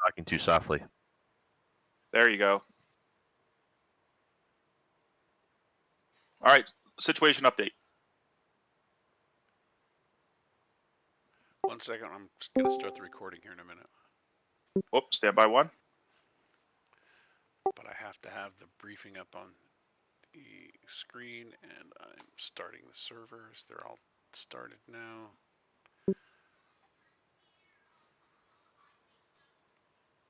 talking too softly. There you go. All right, situation update. 1 second, I'm just going to start the recording here in a minute. Whoops, standby one. But I have to have the briefing up on the screen, and I'm starting the servers. They're all started now.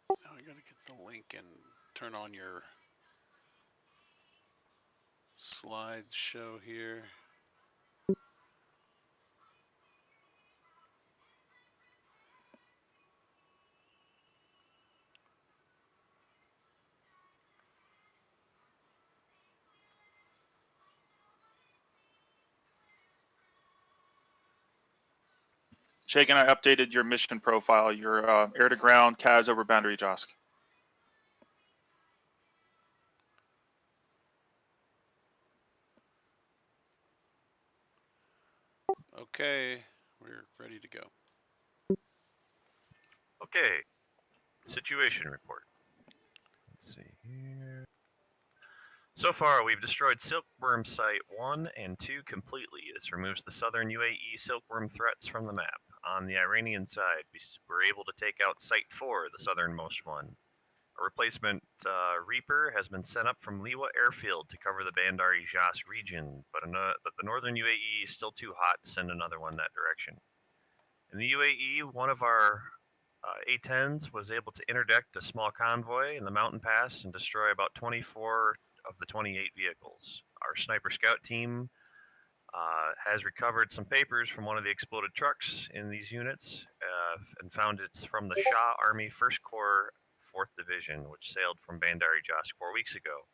Now I got to get the link and turn on your slideshow here. Shaken, I updated your mission profile. Your air-to-ground CAS over boundary Josk. Okay, we're ready to go. Okay, situation report. Let's see here. So far, we've destroyed Silkworm Site 1 and 2 completely. This removes the southern UAE silkworm threats from the map. On the Iranian side, we were able to take out Site 4, the southernmost one. A replacement Reaper has been sent up from Liwa Airfield to cover the Bandar Ijas region, but the northern UAE is still too hot to send another one that direction. In the UAE, one of our A-10s was able to interdict a small convoy in the mountain pass and destroy about 24 of the 28 vehicles. Our sniper scout team has recovered some papers from one of the exploded trucks in these units and found it's from the Shah Army 1st Corps 4th Division, which sailed from Bandar Ijas 4 weeks ago.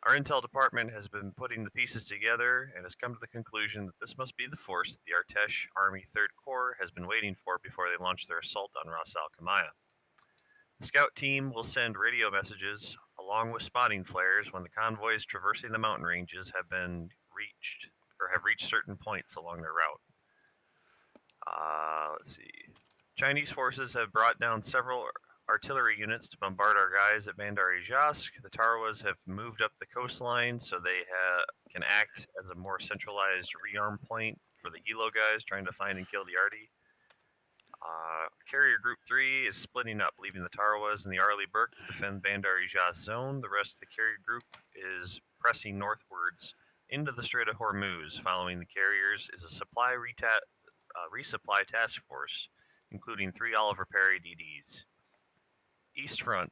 Our intel department has been putting the pieces together and has come to the conclusion that this must be the force that the Artesh Army 3rd Corps has been waiting for before they launch their assault on Ras Al Khaimah. The scout team will send radio messages along with spotting flares when the convoys traversing the mountain ranges have reached certain points along their route. Let's see. Chinese forces have brought down several artillery units to bombard our guys at Bandar Ijas. The Tarwas have moved up the coastline so they can act as a more centralized rearm point for the Hilo guys trying to find and kill the Arty. Carrier Group 3 is splitting up, leaving the Tarwas and the Arleigh Burke to defend Bandar Ijas zone. The rest of the carrier group is pressing northwards into the Strait of Hormuz. Following the carriers is a supply resupply task force, including 3 Oliver Perry DDs. East Front,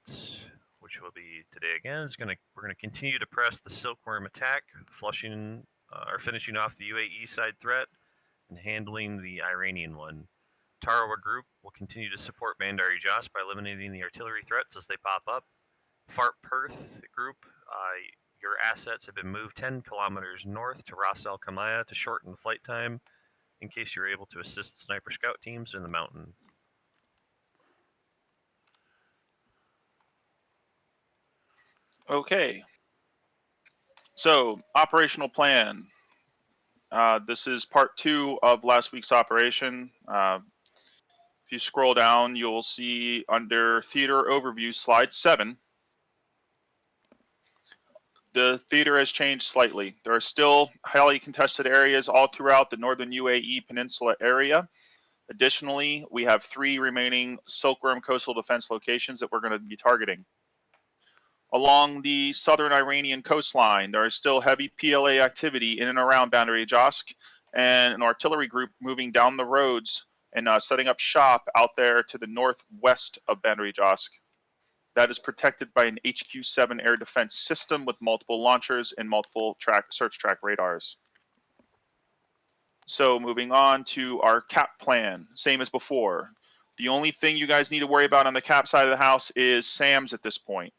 which will be today again, we're gonna continue to press the Silkworm attack, finishing off the UAE side threat and handling the Iranian one. Tarawa Group will continue to support Bandar Ijas by eliminating the artillery threats as they pop up. Fart Perth Group, your assets have been moved 10 kilometers north to Ras Al Khaimah to shorten flight time in case you're able to assist sniper scout teams in the mountain. Okay. So, operational plan. This is part 2 of last week's operation. If you scroll down, you'll see under Theater Overview, Slide 7. The theater has changed slightly. There are still highly contested areas all throughout the northern UAE peninsula area. Additionally, we have 3 remaining Silkworm coastal defense locations that we're going to be targeting. Along the southern Iranian coastline, there is still heavy PLA activity in and around Bandar Ijas, and an artillery group moving down the roads and setting up shop out there to the northwest of Bandar Ijas. That is protected by an HQ-7 air defense system with multiple launchers and multiple search track radars. So moving on to our cap plan, same as before. The only thing you guys need to worry about on the cap side of the house is SAMs at this point.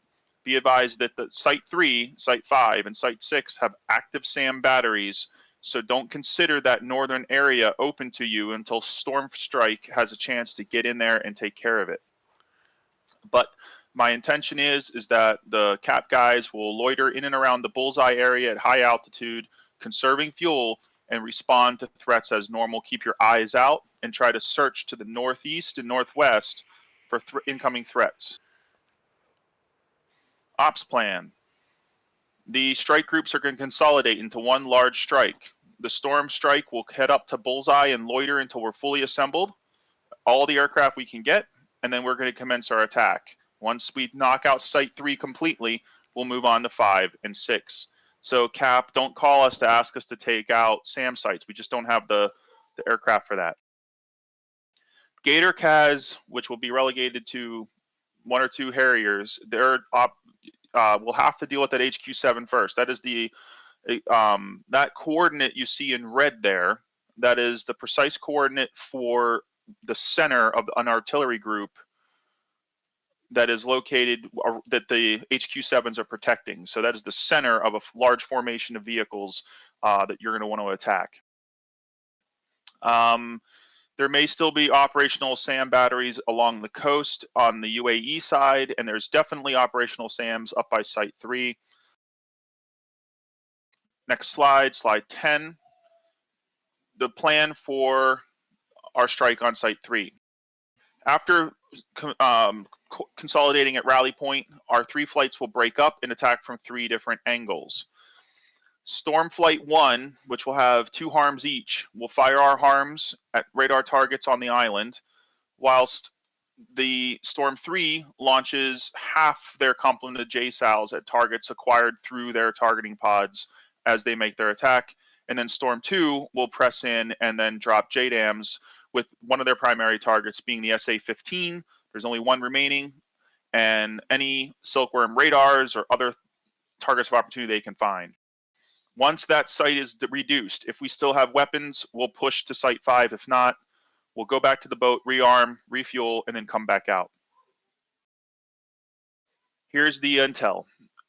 Be advised that the Site 3, Site 5, and Site 6 have active SAM batteries, so don't consider that northern area open to you until Storm Strike has a chance to get in there and take care of it. But my intention is that the cap guys will loiter in and around the bullseye area at high altitude, conserving fuel, and respond to threats as normal. Keep your eyes out and try to search to the northeast and northwest for incoming threats. Ops plan. The strike groups are going to consolidate into one large strike. The storm strike will head up to Bullseye and loiter until we're fully assembled, all the aircraft we can get, and then we're going to commence our attack. Once we knock out Site 3 completely, we'll move on to 5 and 6. So Cap, don't call us to ask us to take out SAM sites. We just don't have the aircraft for that. Gator CAS, which will be relegated to 1 or 2 Harriers, we'll have to deal with that HQ7 first. That is the that coordinate you see in red there. That is the precise coordinate for the center of an artillery group that is located, that the HQ7s are protecting. So that is the center of a large formation of vehicles that you're going to want to attack. There may still be operational SAM batteries along the coast on the UAE side, and there's definitely operational SAMs up by Site 3. Next slide, slide 10. The plan for our strike on Site 3. After consolidating at Rally Point, our 3 flights will break up and attack from 3 different angles. Storm Flight 1, which will have 2 harms each, will fire our harms at radar targets on the island, whilst the Storm 3 launches half their complement of JSOWs at targets acquired through their targeting pods as they make their attack. And then Storm 2 will press in and then drop JDAMs, with one of their primary targets being the SA-15. There's only 1 remaining, and any Silkworm radars or other targets of opportunity they can find. Once that site is reduced, if we still have weapons, we'll push to Site 5. If not, we'll go back to the boat, rearm, refuel, and then come back out. Here's the intel.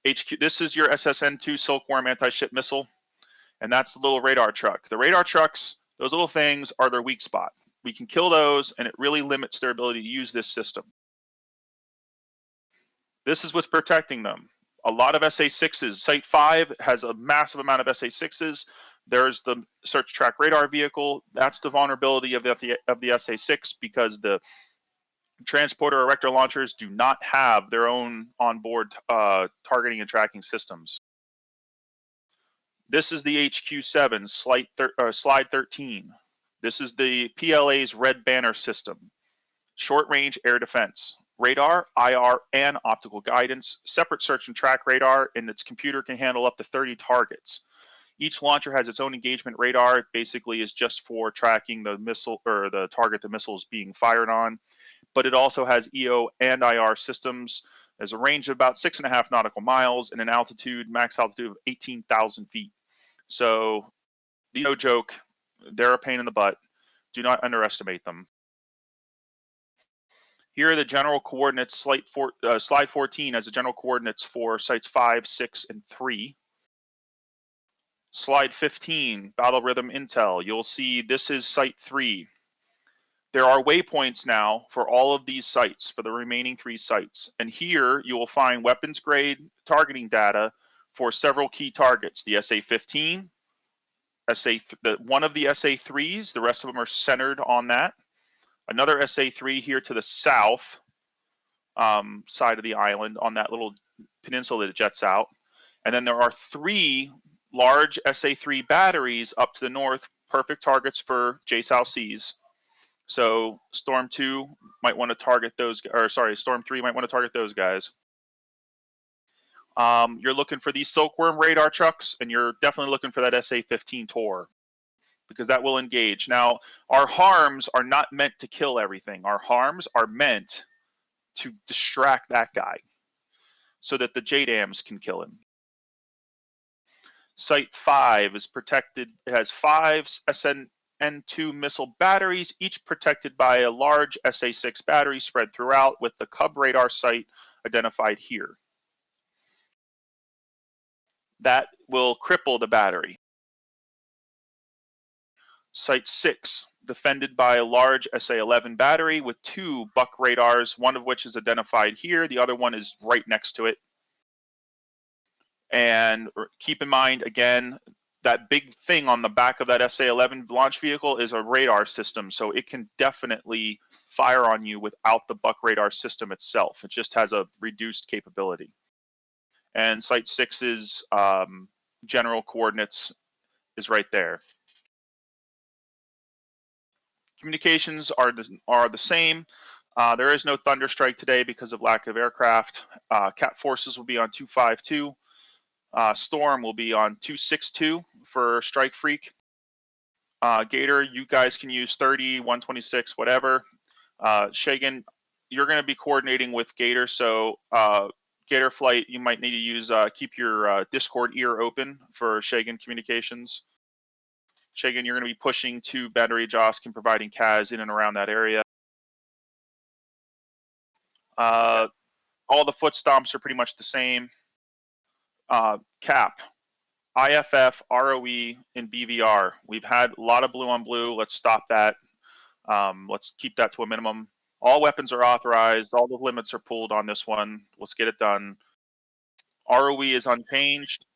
HQ. This is your SSN-2 Silkworm anti-ship missile, and that's the little radar truck. The radar trucks, those little things, are their weak spot. We can kill those, and it really limits their ability to use this system. This is what's protecting them. A lot of SA-6s. Site 5 has a massive amount of SA-6s. There's the search track radar vehicle. That's the vulnerability of the SA-6, because the transporter erector launchers do not have their own onboard targeting and tracking systems. This is the HQ7, slide 13. This is the PLA's red banner system. Short range air defense. Radar, IR, and optical guidance. Separate search and track radar, and its computer can handle up to 30 targets. Each launcher has its own engagement radar. It basically is just for tracking the missile or the target the missile is being fired on. But it also has EO and IR systems. There's a range of about 6.5 nautical miles and an altitude, max altitude of 18,000 feet. So, no joke, they're a pain in the butt. Do not underestimate them. Here are the general coordinates. Slide 14 has the general coordinates for sites 5, 6, and 3. Slide 15, battle rhythm intel. You'll see this is Site 3. There are waypoints now for all of these sites, for the remaining 3 sites. And here you will find weapons grade targeting data for several key targets. The SA-15, one of the SA-3s, the rest of them are centered on that. Another SA-3 here to the south side of the island on that little peninsula that jets out. And then there are 3 large SA-3 batteries up to the north, perfect targets for JSOW-Cs. So Storm 2 might want to target those, or sorry, Storm 3 might want to target those guys. You're looking for these Silkworm radar trucks, and you're definitely looking for that SA-15 Tor, because that will engage. Now, our harms are not meant to kill everything. Our harms are meant to distract that guy so that the JDAMs can kill him. Site 5 is protected. It has 5 SN-2 missile batteries, each protected by a large SA-6 battery spread throughout, with the Cub radar site identified here. That will cripple the battery. Site 6, defended by a large SA-11 battery with 2 buck radars, one of which is identified here. The other one is right next to it. And keep in mind, again, that big thing on the back of that SA-11 launch vehicle is a radar system, so it can definitely fire on you without the buck radar system itself. It just has a reduced capability. And Site 6's general coordinates is right there. Communications are the same. There is no Thunderstrike today because of lack of aircraft. Cat Forces will be on 252. Storm will be on 262 for Strike Freak. Gator, you guys can use 30, 126, whatever. Shagan, you're going to be coordinating with Gator, so Gator Flight, you might need to use keep your Discord ear open for Shagan communications. Shagan, you're going to be pushing to Battery Josk and providing CAS in and around that area. All the foot stomps are pretty much the same. Cap, IFF, ROE, and BVR. We've had a lot of blue on blue. Let's stop that. Let's keep that to a minimum. All weapons are authorized. All the limits are pulled on this one. Let's get it done. ROE is unchanged.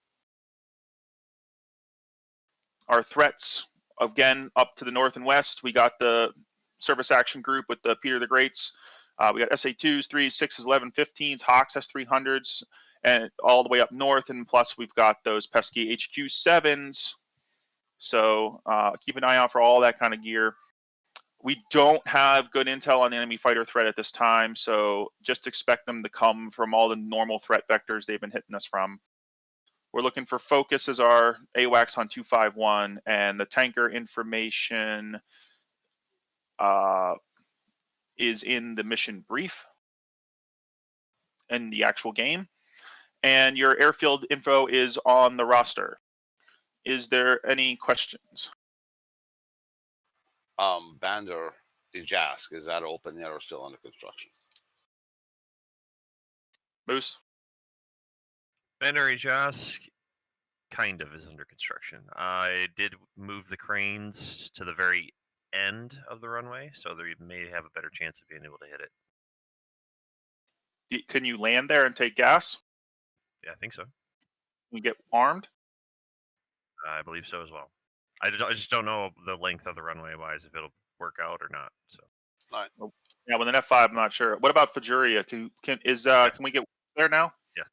Our threats, again, up to the north and west. We got the Service Action Group with the Peter the Greats. We got SA2s, 3s, 6s, 11, 15s, Hawks, S300s, and all the way up north. And plus, we've got those pesky HQ7s. So keep an eye out for all that kind of gear. We don't have good intel on the enemy fighter threat at this time, so just expect them to come from all the normal threat vectors they've been hitting us from. We're looking for focus as our AWACS on 251, and the tanker information is in the mission brief in the actual game, and your airfield info is on the roster. Is there any questions? Bandar Ijask, is that open yet or still under construction? Moose? Bandar Josk kind of is under construction. I did move the cranes to the very end of the runway, so they may have a better chance of being able to hit it. Can you land there and take gas? Yeah, I think so. Can you get armed? I believe so as well. I just don't know the length of the runway wise if it'll work out or not. So. All right. Yeah, with an F5, I'm not sure. What about Fajuria? Can we get there now? Yes.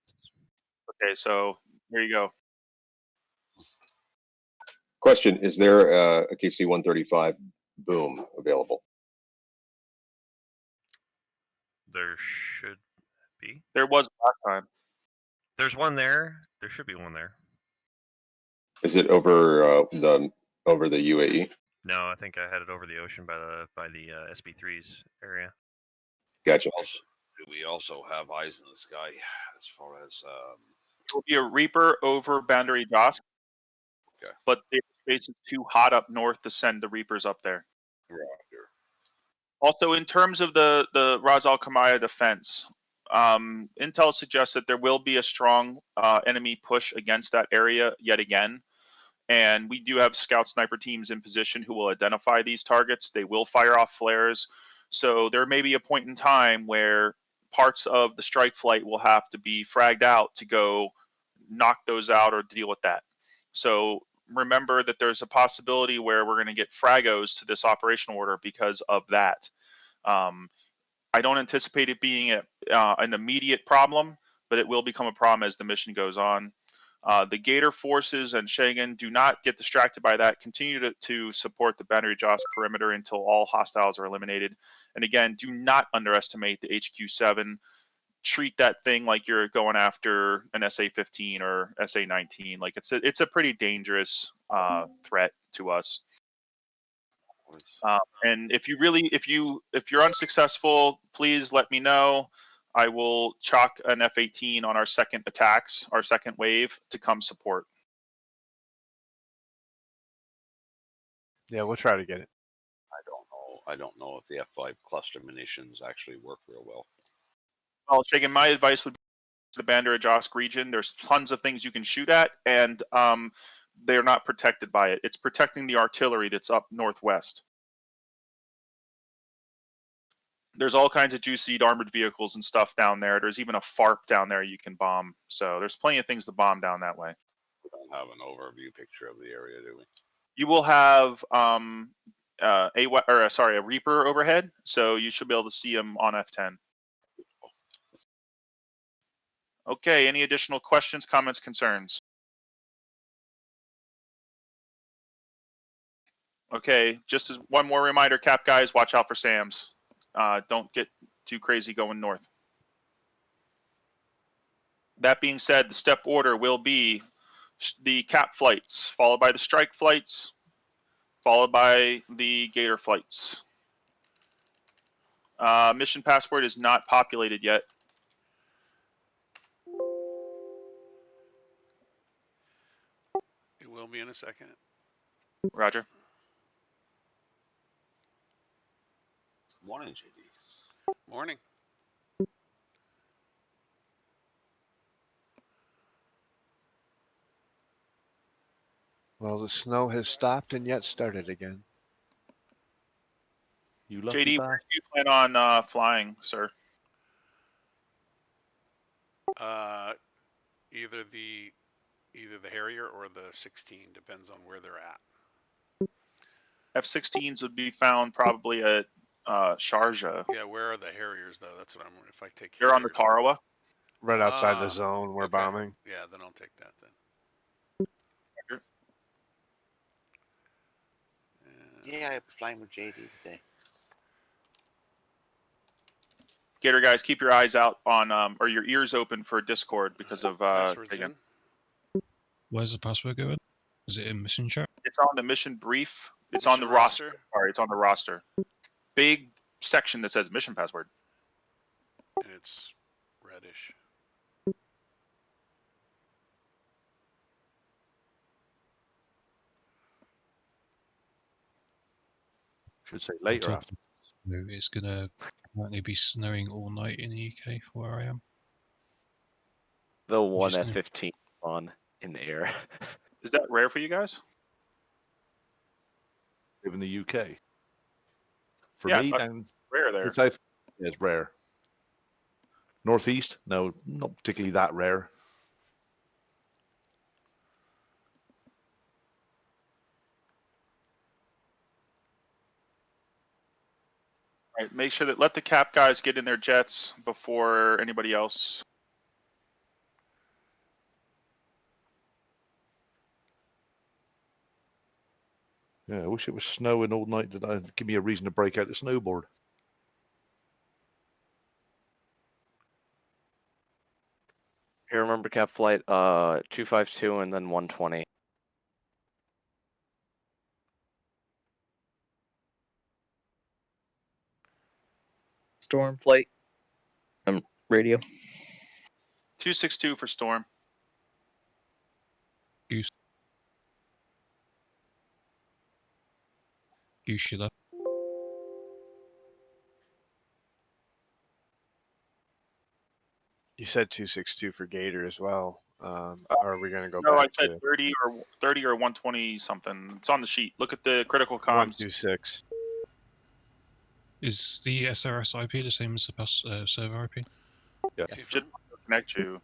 Okay, so here you go. Question: is there a KC-135 boom available? There should be. There was last time. There's one there. There should be one there. Is it over the UAE? No, I think I had it over the ocean by the SB3s area. Gotcha. Also, we also have eyes in the sky as far as There will be a Reaper over Boundary Josk. Okay. But the space is too hot up north to send the Reapers up there. Roger. Also, in terms of the Ras Al Khaimah defense, intel suggests that there will be a strong enemy push against that area yet again. And we do have scout sniper teams in position who will identify these targets. They will fire off flares. So there may be a point in time where parts of the strike flight will have to be fragged out to go knock those out or deal with that. So remember that there's a possibility where we're going to get fragos to this operational order because of that. I don't anticipate it being an immediate problem, but it will become a problem as the mission goes on. The Gator forces and Shagan do not get distracted by that. Continue to support the Boundary Josk perimeter until all hostiles are eliminated. And again, do not underestimate the HQ7. Treat that thing like you're going after an SA-15 or SA-19. Like it's a pretty dangerous threat to us. And if you're unsuccessful, please let me know. I will chalk an F-18 on our second attacks, our second wave, to come support. Yeah, we'll try to get it. I don't know if the F5 cluster munitions actually work real well. Well, Shagan, my advice would be the Bandar Josk region. There's tons of things you can shoot at, and they're not protected by it. It's protecting the artillery that's up northwest. There's all kinds of juicy armored vehicles and stuff down there. There's even a FARP down there you can bomb. So there's plenty of things to bomb down that way. don't have an overview picture of the area, do we? You will have a Reaper overhead, so you should be able to see them on F10. Okay, any additional questions, comments, concerns? Okay, just as one more reminder, Cap guys, watch out for SAMs. Don't get too crazy going north. That being said, the step order will be the Cap flights, followed by the strike flights, followed by the Gator flights. Mission passport is not populated yet. It will be in a second. Roger. Morning, JD. Morning. Well, the snow has stopped and yet started again. You lucky JD, where bastard. do you plan on flying, sir? Either the Harrier or the 16 depends on where they're at. F-16s would be found probably at Sharjah. Yeah, where are the Harriers though? That's what I'm. If I take They're on the Harriers- Tarawa. Right outside the Ah, zone we're okay. bombing. Yeah, then I'll take that then. Yeah, I was flying with JD today. Gator guys, keep your eyes out on or your ears open for Discord because of Password's Kagan. in. Where's the password going? Is it in mission chat? It's on the mission brief. It's on the Mission roster. roster? Sorry, it's on the roster. Big section that says mission password. And it's reddish. Should say later Top- after. It's gonna apparently be snowing all night in the UK where I am. The one just gonna- F-15 on in the air. Is that rare for you guys? Live in the UK. For Yeah, me, that's down rare there. the south is rare. Northeast, no, not particularly that rare. Right, make sure that let the Cap guys get in their jets before anybody else. Yeah, I wish it was snowing all night. That'd give me a reason to break out the snowboard. Here, remember Cap Flight 252 and then 120. Storm flight. Radio. 262 for Storm. Goose you there. You said 262 for Gator as well. Or are we going to go No, I back said to 30 or 120 something. It's on the sheet. Look at the critical comms. 126? Is the SRS IP the same as the server IP? Yeah. Yes. Should connect you.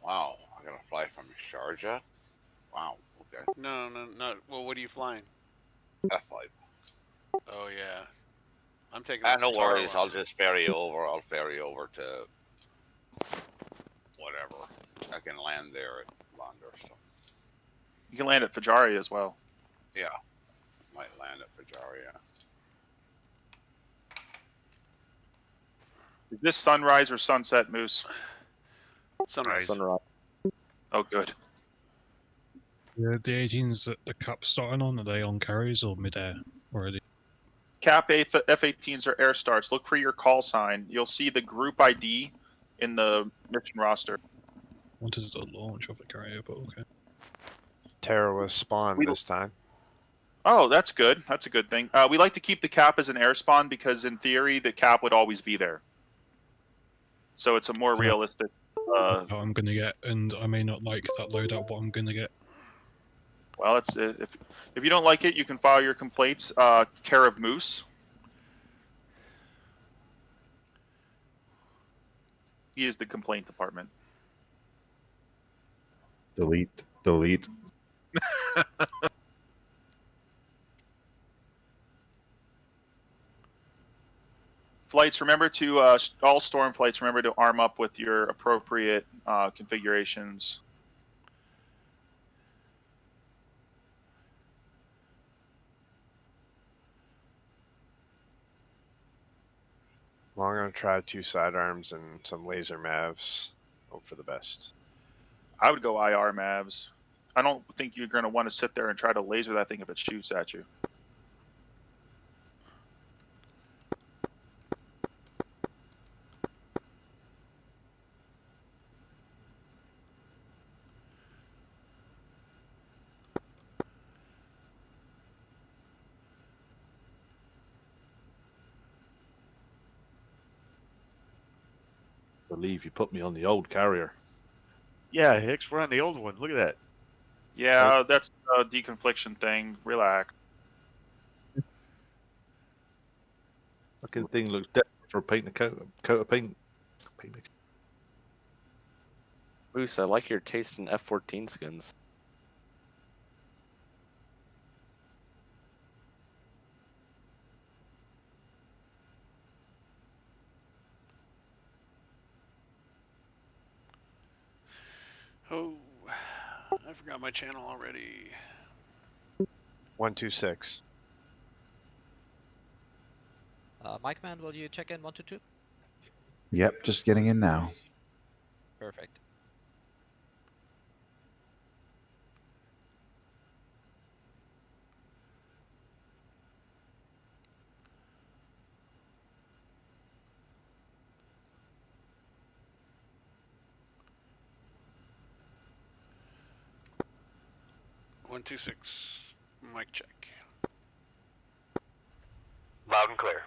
Wow, I gotta fly from Sharjah. Wow, okay. No. Well, what are you flying? F5. Oh yeah, I'm taking. No Tara worries, on. I'll just ferry over. I'll ferry over to whatever. I can land there at Londerstone. You can land at Fajari as well. Yeah, might land at Fajaria. Is this sunrise or sunset, Moose? Sunrise. Sunrise. Oh, good. The 18s that the Cap's starting on, are they on carries or mid-air already? Cap F-18s are air starts. Look for your call sign. You'll see the group ID in the mission roster. Wanted to launch off a carrier, but okay. Terra was spawned this time. Oh, that's good. That's a good thing. We like to keep the Cap as an air spawn because in theory, the Cap would always be there. So it's a more realistic... What I'm gonna get, and I may not like that loadout, but I'm gonna get. Well, it's if you don't like it, you can file your complaints. Care of Moose. He is the complaint department. Delete. Delete. Flights, remember to, all storm flights, remember to arm up with your appropriate configurations. Well, I'm gonna try 2 sidearms and some laser mavs. Hope for the best. I would go IR Mavs. I don't think you're going to want to sit there and try to laser that thing if it shoots at you. I believe you put me on the old carrier. Yeah, Hicks, we're on the old one. Look at that. Yeah, that's a deconfliction thing. Relax. Fucking thing looks desperate for painting a coat of paint. Moose, I like your taste in F-14 skins. Oh, I forgot my channel already. 126. My command, will you check in 122? Yep, just getting in now. Perfect. One, 2, 6. Mic check. Loud and clear.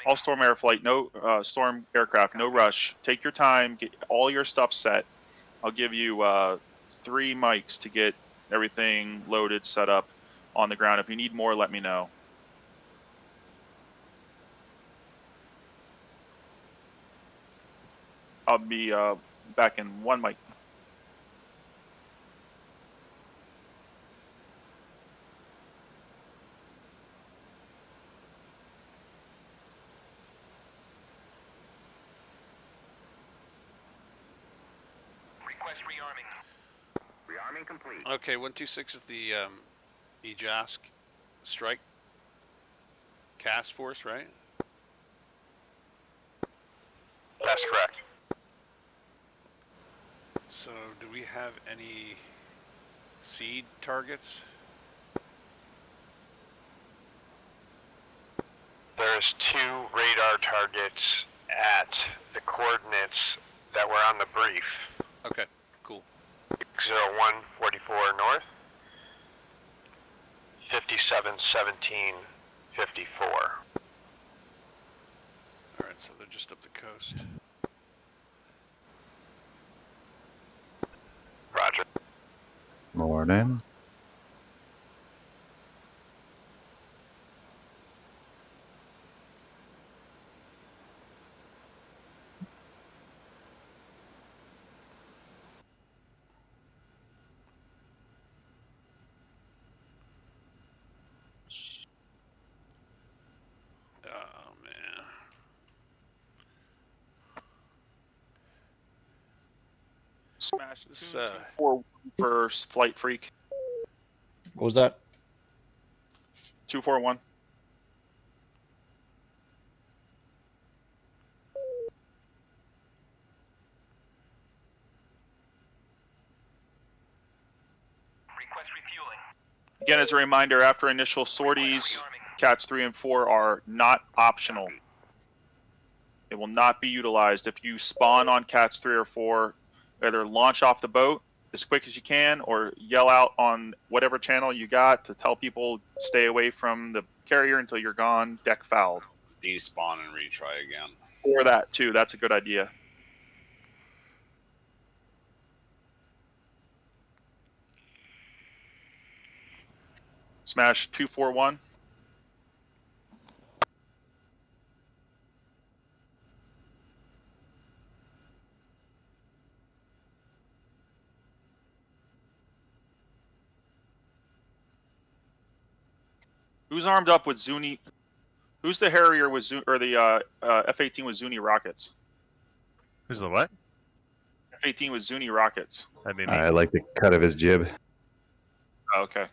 All storm air flight, no storm aircraft, no rush. Take your time, get all your stuff set. I'll give you 3 mics to get everything loaded, set up on the ground. If you need more, let me know. I'll be back in 1 mic. Request rearming. Rearming complete. Okay, 126 is the EJASC strike task force, right? That's correct. So, do we have any seed targets? There's 2 radar targets at the coordinates that were on the brief. Okay, cool. 0144 north, 5717 54. Alright, so they're just up the coast. Roger. Morning. Oh, man. Smash This, 241 for Flight Freak. What was that? 241. Request refueling. Again, as a reminder, after initial sorties, CATs 3 and 4 are not optional. It will not be utilized. If you spawn on CATs 3 or 4, either launch off the boat as quick as you can or yell out on whatever channel you got to tell people stay away from the carrier until you're gone, deck fouled. Despawn and retry again. Or that too, that's a good idea. Smash 241. Who's armed up with Zuni? Who's the Harrier with Zuni, or the F-18 with Zuni rockets? Who's the what? F-18 with Zuni rockets. That'd be me. I like the cut of his jib. Oh, okay.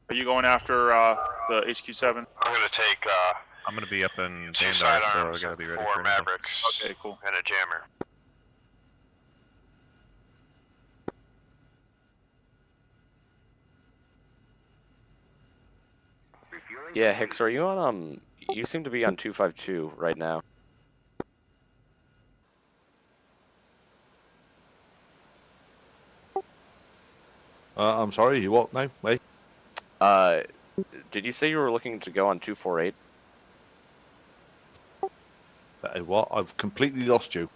Are you going after the HQ-7? I'm gonna take I'm gonna be up in 2 Bandar, so I sidearms, gotta be ready 4 for anything. Mavericks, Okay, cool. and a jammer. Yeah, Hicks, are you on you seem to be on 252 right now. I'm sorry, you what now, mate? Did you say you were looking to go on 248? What? I've completely lost you.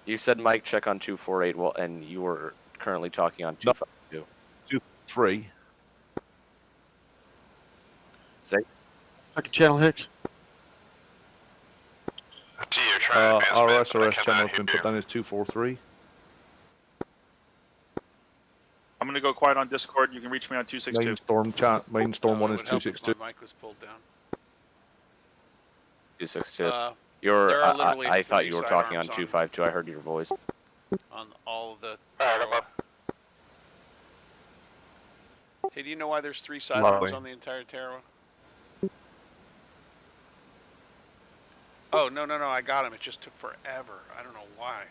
You said Mike check on 248, well, and you were currently talking on 252. 2-3. Say? Second channel, Hicks. I see you're trying to advance Our mid, but I SRS cannot channel's hear been you. put down as 243. I'm gonna go quiet on Discord. You can reach me on 262. Main storm Oh, one it is would help if 262. My mic was pulled down. 262. There are literally I thought 3 you were talking on sidearms 252. I heard your voice. on all of the. Alright, I'm up. Hey, do you know why there's 3 sidearms Lovely. on the entire Tarawa? Oh, no, I got him. It just took forever. I don't know why.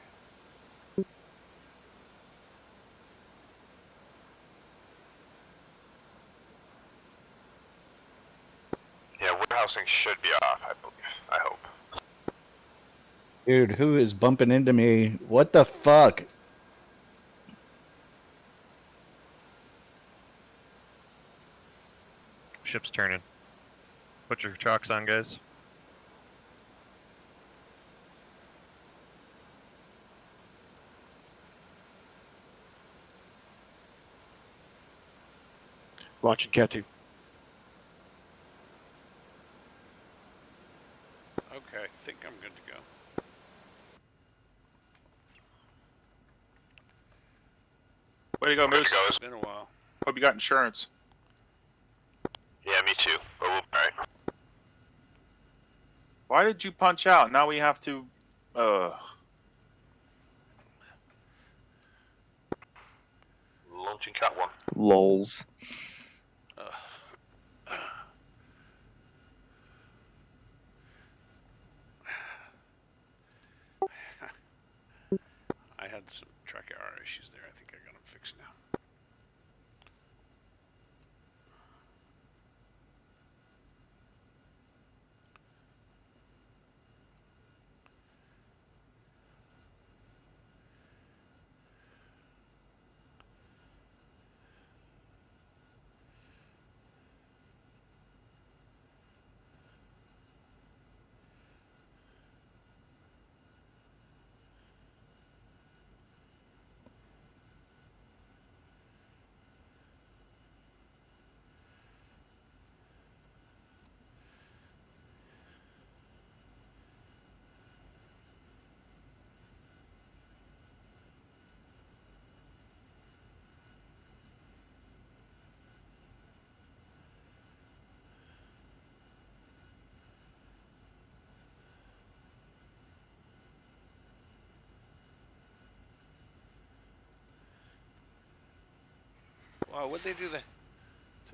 Yeah, warehousing should be off, I believe. I hope. Dude, who is bumping into me? What the fuck? Ship's turning. Put your chalks on, guys. Launching Cat 2. Okay, I think I'm good to go. Way to go, Good Moose. to go. It's been a while. Hope you got insurance. Yeah, me too. But we'll be alright. Why did you punch out? Now we have to. Launching Cat 1. Lols. I had some track error issues there. I think I got them fixed now. Wow, what'd they do to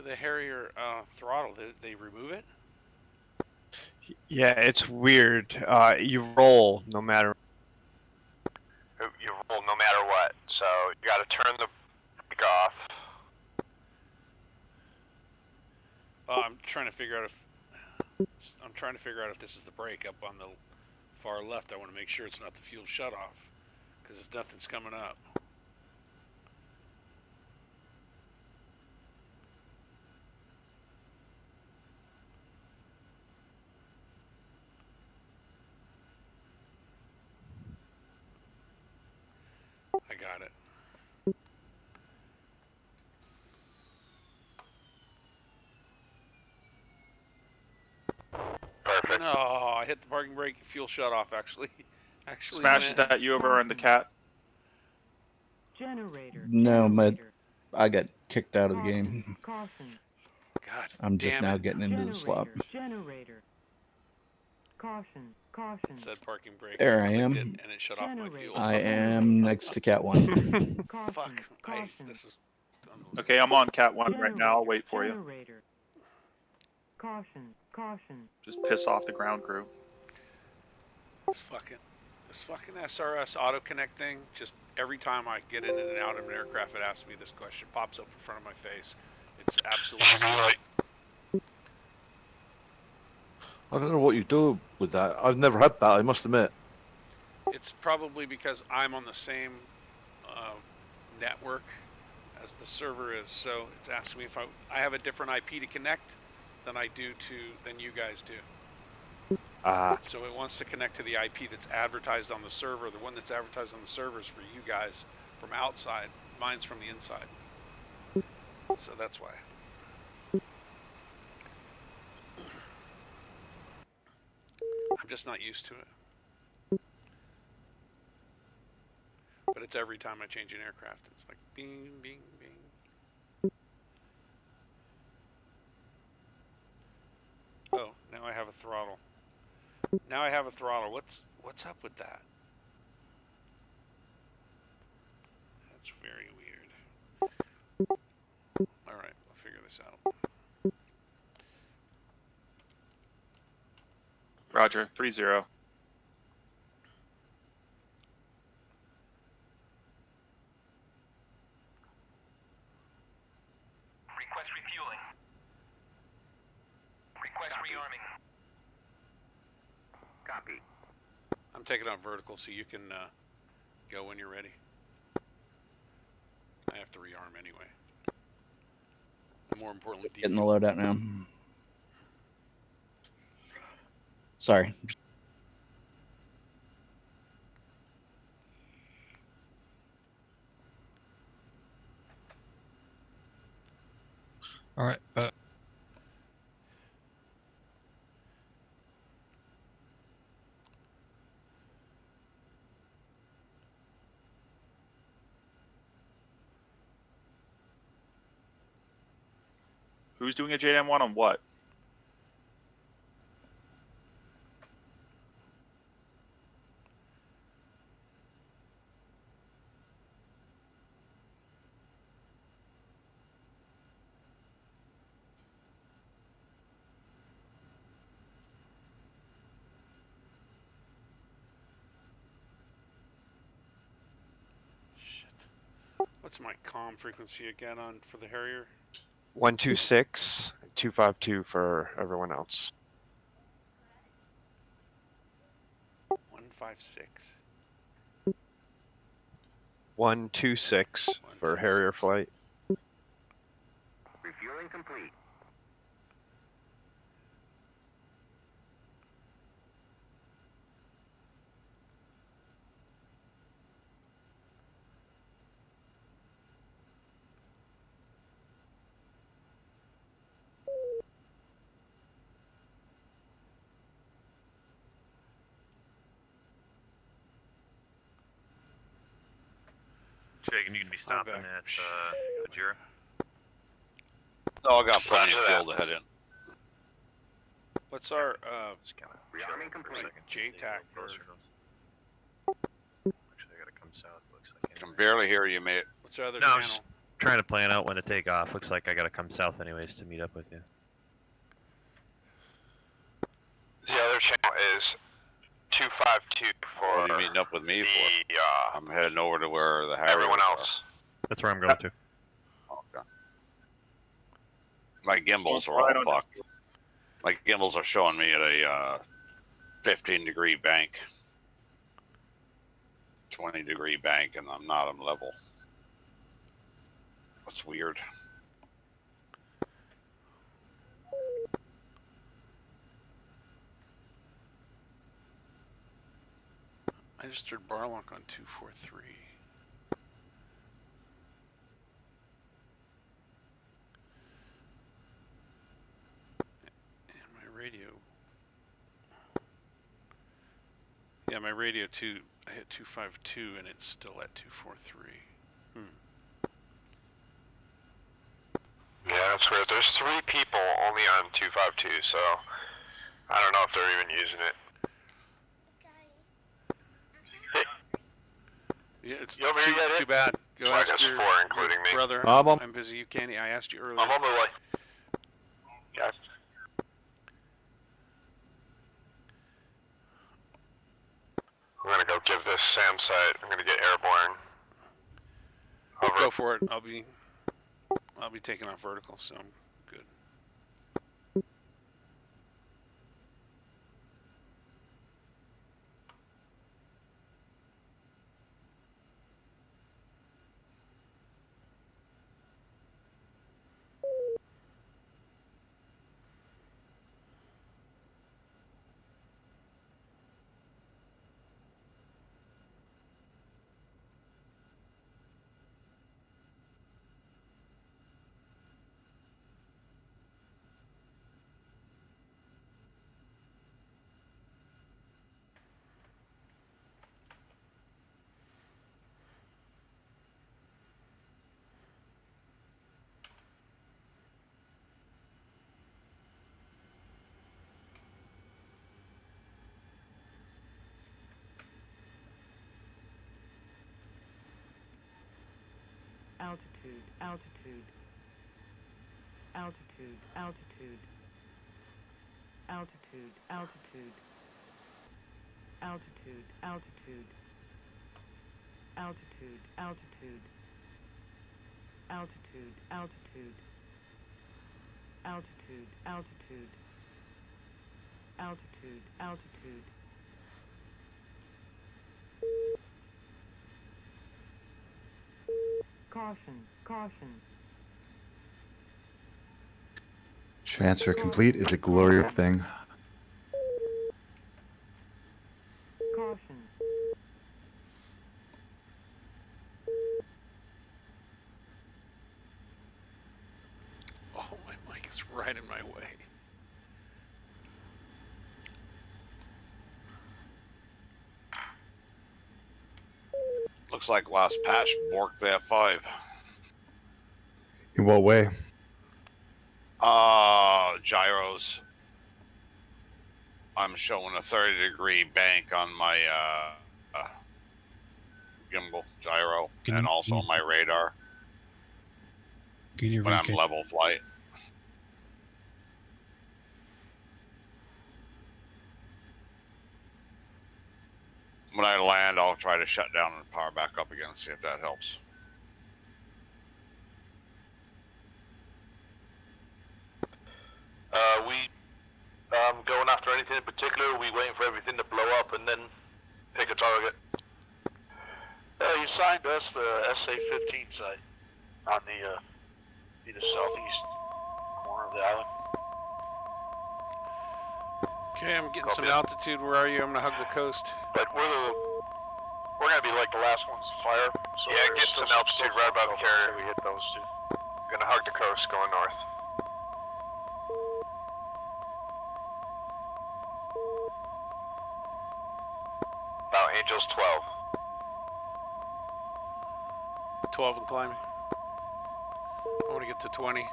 the Harrier throttle? Did they remove it? Yeah, it's weird. You roll no matter. You roll no matter what, so you gotta turn the brake off. I'm trying to figure out if I'm trying to figure out if this is the break up on the far left. I want to make sure it's not the fuel shutoff because nothing's coming up. I got it. Perfect. No, I hit the parking brake. Fuel shut off. Actually Smashes went. that you over on the cat. No, I got kicked out of the game. God I'm damn just it. now getting into the slop. It said parking brake. There I clicked am. it, and it shut off my fuel. I am next to Cat 1. Fuck. This is unbelievable. Okay, I'm on cat 1 right now. I'll wait for you. Just piss off the ground crew. This fucking SRS auto connect thing, just every time I get in and out of an aircraft, it asks me this question, pops up in front of my face. It's absolutely stupid. I don't know what you do with that. I've never had that, I must admit. It's probably because I'm on the same network as the server is, so it's asking me if I have a different IP to connect than you guys do. So it wants to connect to the IP that's advertised on the server. The one that's advertised on the server is for you guys from outside. Mine's from the inside. So that's why. I'm just not used to it. But it's every time I change an aircraft. It's like bing, bing, bing. Oh, now I have a throttle. Now I have a throttle. What's up with that? That's very weird. Alright, we'll figure this out. Roger, 3-0. Request refueling. Request rearming. Copy. I'm taking out vertical so you can go when you're ready. I have to rearm anyway. And more importantly, Getting the loadout now. Sorry. All right, Who's doing a JDM1 on what? What's my comm frequency again on for the Harrier? 126, 252 for everyone else. 156. 126 for Harrier flight. Refueling complete. Shagan, you can be stopping at Ajira. Oh, I got plenty of fuel to head in. What's our Rearming complete. JTAC? Actually, I gotta come south. Looks like. I can barely hear you, mate. What's our other No, I'm channel? just trying to plan out when to take off. Looks like I gotta come south anyways to meet up with you. The other channel is 252 for. What are you meeting up with me for? I'm heading over to where the Harriers everyone else. That's where I'm going to. Okay. My gimbals are all fucked. My gimbals are showing me at a 15-degree bank, 20-degree bank, and I'm not on level. That's weird. I just heard Barlock on 243. And my radio. Yeah, my radio too. I hit 252 and it's still at 243. Yeah, that's weird. There's 3 people only on 252, so I don't know if they're even using it. Yeah, it's You over here yet, too bad. Go So I ask guess your, 4, including me. brother. I'm on. I'm busy. You can't. I asked you earlier. I'm on my way. Yeah. I'm gonna go give this SAM site. I'm gonna get airborne. Over. Go for it. I'll be taking off vertical, so I'm good. Altitude, altitude. Altitude, altitude. Altitude, altitude. Altitude, altitude. Altitude, altitude. Altitude, altitude. Altitude, altitude. Altitude, altitude. Caution, caution. Transfer complete is a glorious thing. Caution. Oh, my mic is right in my way. Looks like last patch borked the F5. In what way? Gyros. I'm showing a 30-degree bank on my gimbal gyro, and also on my radar when I'm level flight. When I land, I'll try to shut down and power back up again and see if that helps. We going after anything in particular? Or are we waiting for everything to blow up and then pick a target? You signed us the SA-15 site on the southeast corner of the island. Okay, I'm getting some altitude. Where are you? I'm gonna hug the coast. But we're gonna be like the last ones to fire. So yeah, get some altitude right above the carrier. We hit those two. Gonna hug the coast going north. About Angels 12. 12 and climbing. I want to get to 20.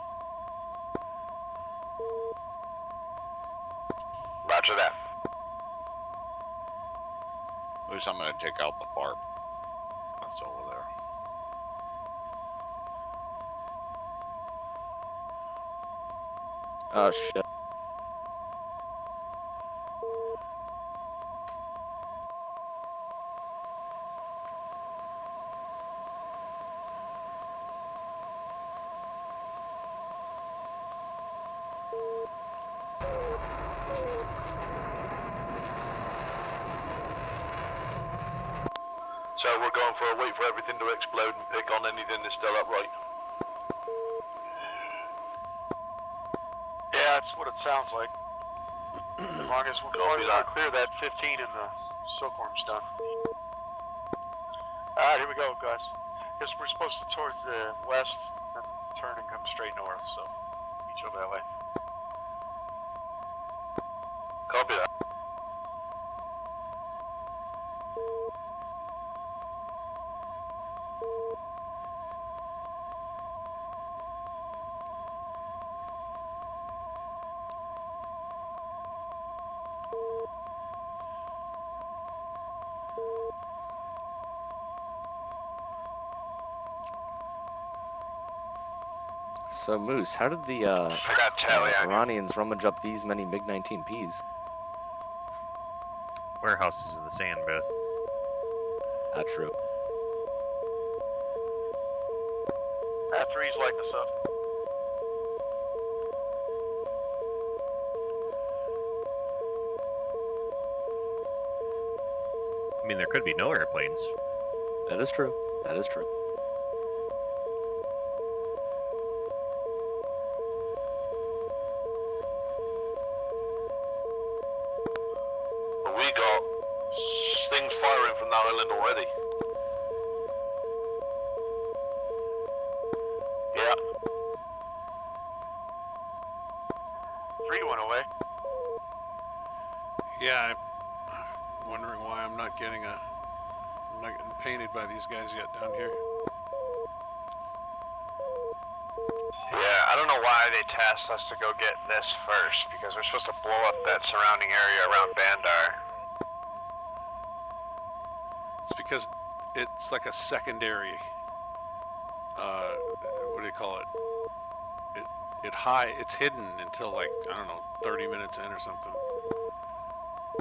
Roger that. At least I'm going to take out the FARP. That's over there. Oh, shit. So we're going for a wait for everything to explode and pick on anything that's still upright. Yeah, that's what it sounds like. As long as we're clear that 15 and the silkworm's done. Alright, here we go, guys. Guess we're supposed to towards the west, then turn and come straight north, so each over that way. Copy that. So, Moose, how did the I got tally on you. Iranians rummage up these many MiG-19Ps? Warehouses in the sand, bro. Not true. That three's lighting us up. I mean, there could be no airplanes. That is true. That is true. But we got things firing from that island already. Yeah. 3 went away. Yeah, I'm wondering why I'm not getting painted by these guys yet down here. Yeah, I don't know why they tasked us to go get this first, because we're supposed to blow up that surrounding area around Bandar. It's because it's like a secondary, what do you call it? It's hidden until like, I don't know, 30 minutes in or something.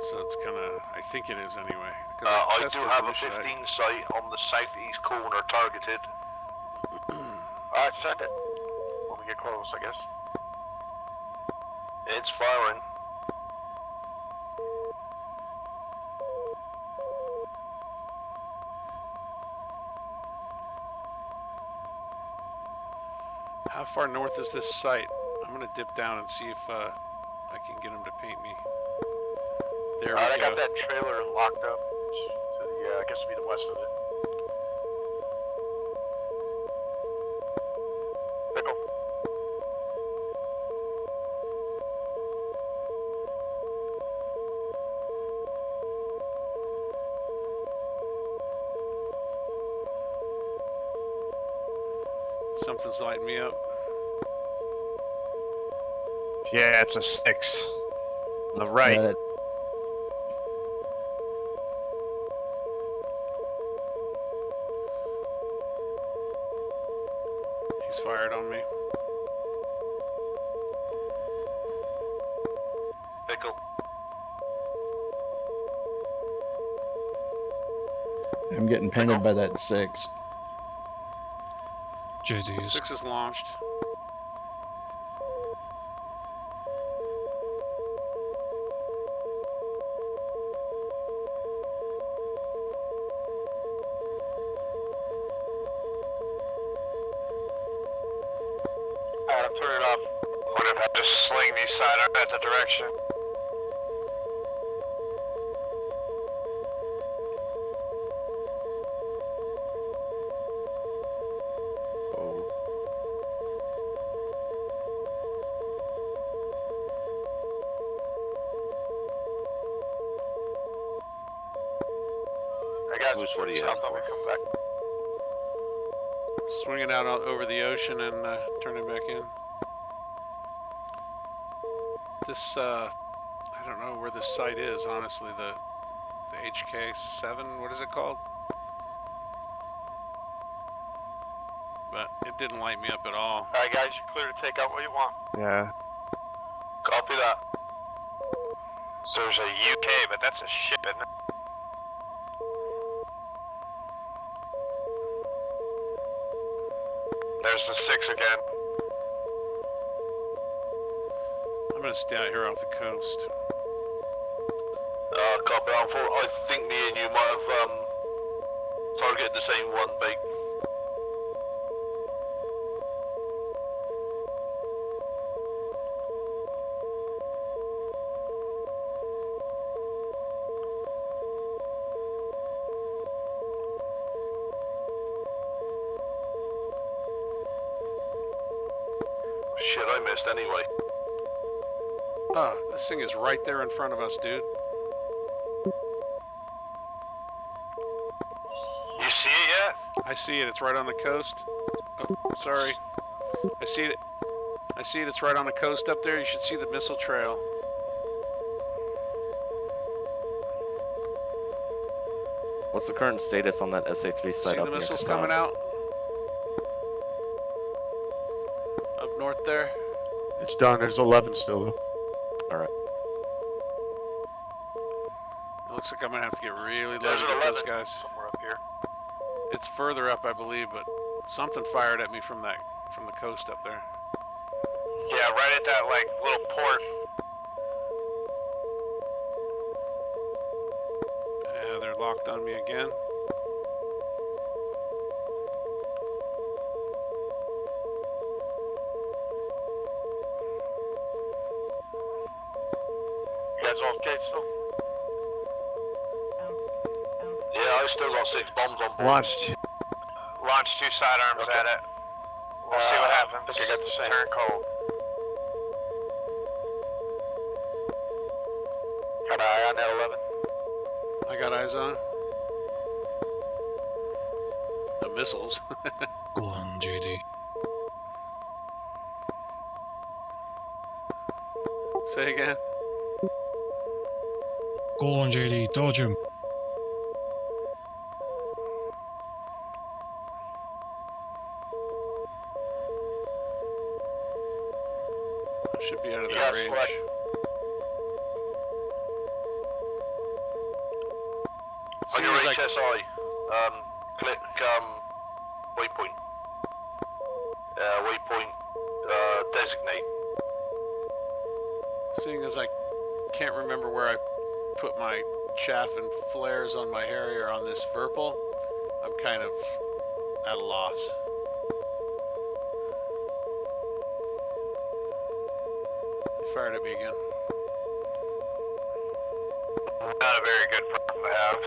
So it's kind of, I think it is anyway. I do have a 15 site on the southeast corner targeted. Alright, send it. When we get close, I guess. It's firing. How far north is this site? I'm gonna dip down and see if I can get them to paint me. There we I go. got that trailer locked up to the, I guess it'd be the west of it. Pickle. Something's lighting me up. Yeah, it's a 6. On the right. He's fired on me. Pickle. I'm getting painted by that 6. JDS. 6 is launched. Alright, I'm turning it off. What if I just sling these sidearms at the direction? I got Moose, what do you have for? come back. Swinging out over the ocean and turning back in. This, I don't know where this site is, honestly. The HK7, what is it called? But it didn't light me up at all. Alright guys, you're clear to take out what you want. Yeah. Copy that. So there's a UK, but that's a ship, isn't it? There's the 6 again. I'm gonna stay out here off the coast. Copy. I think me and you might have targeted the same one, bait. Shit, I missed anyway. Oh, this thing is right there in front of us, dude. You see it yet? I see it. It's right on the coast. Oh, sorry. I see it. I see it. It's right on the coast up there. You should see the missile trail. What's the current status on that SA-3 site See up the near missiles Kasab? coming out? Up north there? It's done. There's 11 still, though. Alright. It looks like I'm gonna have to get really low There's to an get those 11 guys. somewhere up here. It's further up, I believe, but something fired at me from the coast up there. Yeah, right at that like little port. Yeah, they're locked on me again. You guys all okay still? Yeah, I still got 6 bombs on board. Launched. Launch 2 sidearms at it. We'll see what happens. I think I got the same. Turn cold. Got an eye on that 11. I got eyes on the missiles. Go on, JD. Say again. Go on, JD. Dodge him. I should be out of You their guys range. select. As On soon your as I HSI, click waypoint. Waypoint designate. Seeing as I can't remember where I put my chaff and flares on my Harrier on this Verpal, I'm kind of at a loss. He fired at me again. Not a very good problem to have.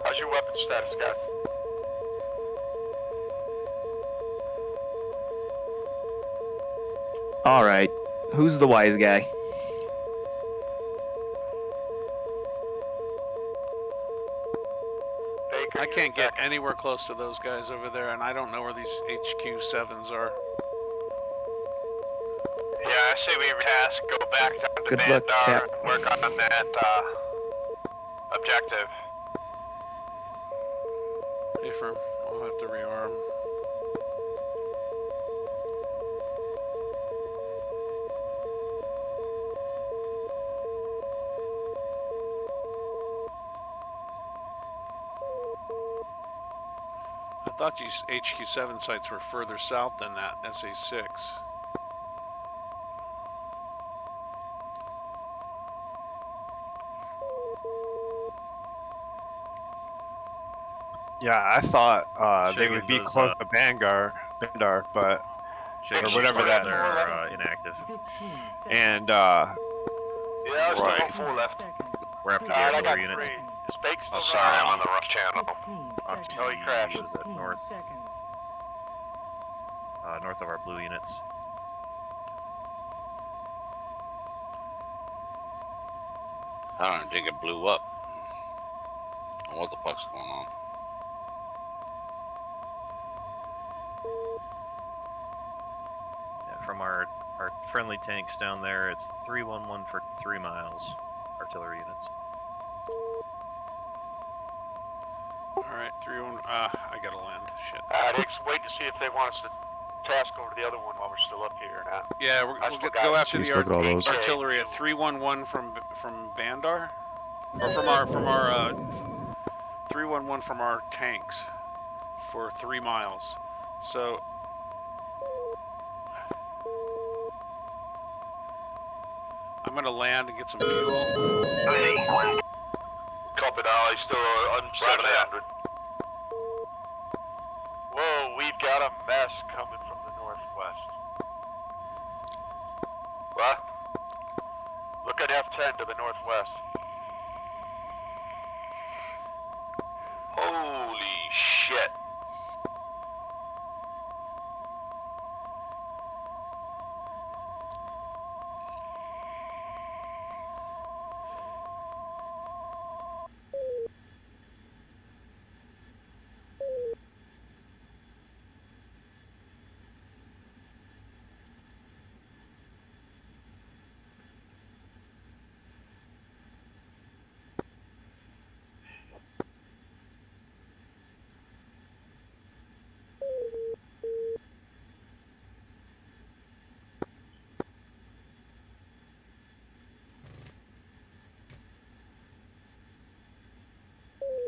How's your weapon status, guys? Alright, who's the wise guy? I can't get anywhere close to those guys over there, and I don't know where these HQ7s are. Yeah, I say we task, go back down to Good luck, Bandar, Cap. and work on that objective. Hey, firm. I'll have to rearm. I thought these HQ7 sites were further south than that SA6. Yeah, I thought they would be those, close to Bandar, but or whatever that. They're inactive. And Yeah, I was Right. on 4 left. We're after the Alright, I artillery got units. 3. Is Bake still Oh, sorry, I'm on the wrong channel. Oh, he crashed. What is it? North of our blue units. I don't think it blew up. What the fuck's going on? Yeah, from our friendly tanks down there, it's 311 for 3 miles. Artillery units. Alright, 3-1. I gotta land. Shit. Dix, wait to see if they want us to task over to the other one while we're still up here or not? Yeah, we'll go after Jeez, the look at all those. artillery at 311 from Bandar, or from our 311 from our tanks for 3 miles. So I'm gonna land and get some fuel. Copy that, he's still on 700. Whoa, we've got a mess coming from the northwest. What? Look at F10 to the northwest. Holy shit.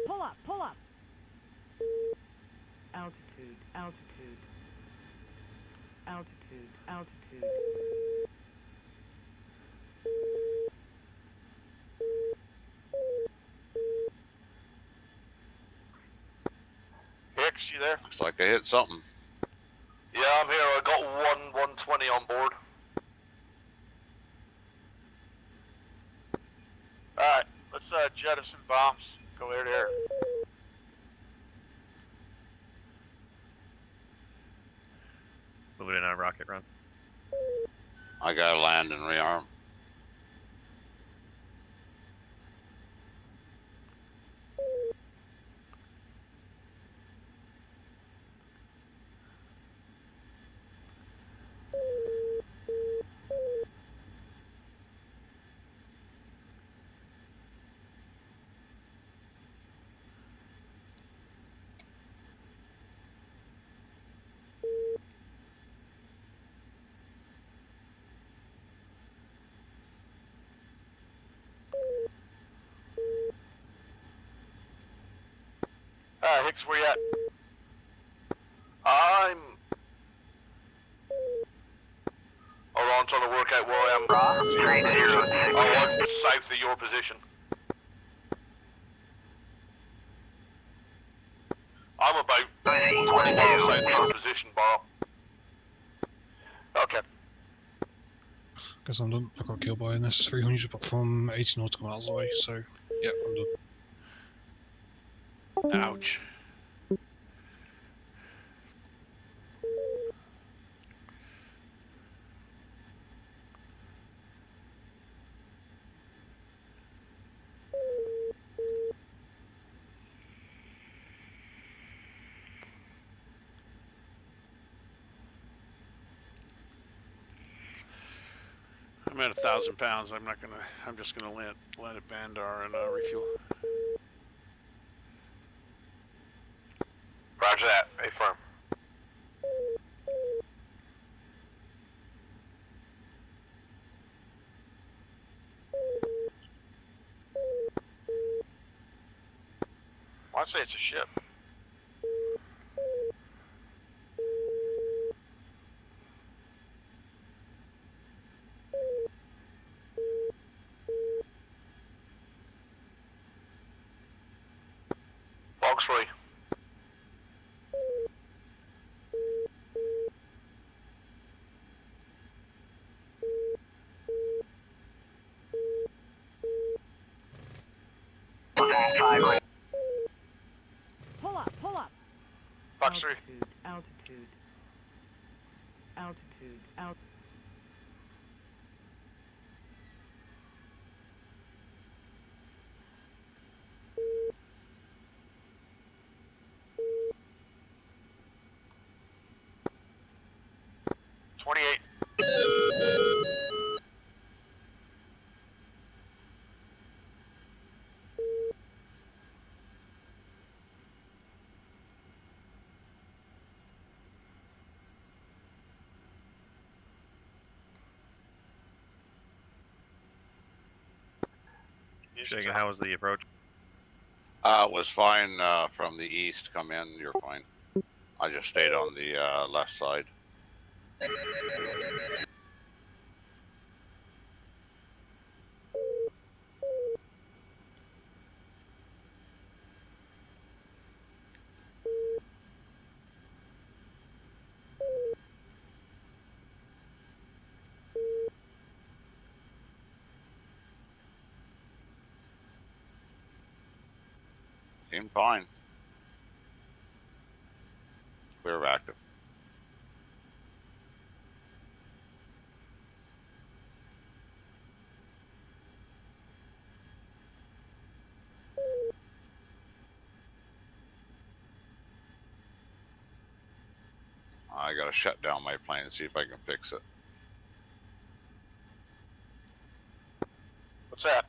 Pull up, pull up. Altitude, altitude. Altitude, altitude. Hicks, you there? Looks like I hit something. Yeah, I'm here. I got 120 on board. Alright, let's jettison bombs. Go air to air. Moving in on a rocket run. I gotta land and rearm. Hicks, where you at? I'm... Hold on, I'm trying to work out where I am. I'm south of your position. I'm about 20 miles south of your position, Barl. Okay. Guess I'm done. I got killed by an S300 but from 80 nautical miles away, so yeah, I'm done. Ouch. I'm at 1,000 pounds. I'm just gonna land at Bandar and refuel. Roger that. A firm. Well, I'd say it's a ship. Box 3. Pull up, pull up. Box 3. Altitude, altitude, altitude. Shaken, how was the approach? It was fine from the east. Come in, you're fine. I just stayed on the left side. Seemed fine. Clear of active. I gotta shut down my plane and see if I can fix it. What's that?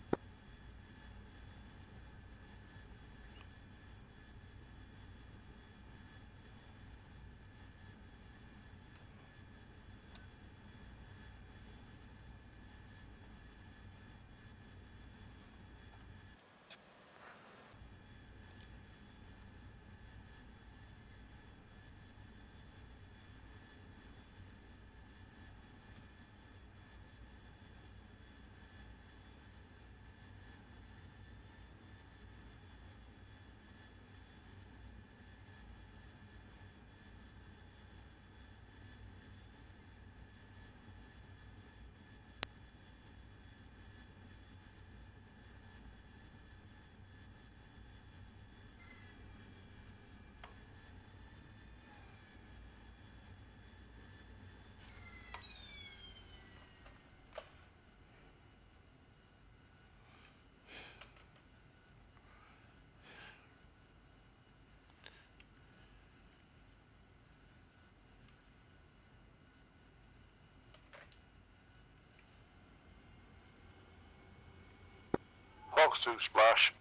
Fox 2 splash.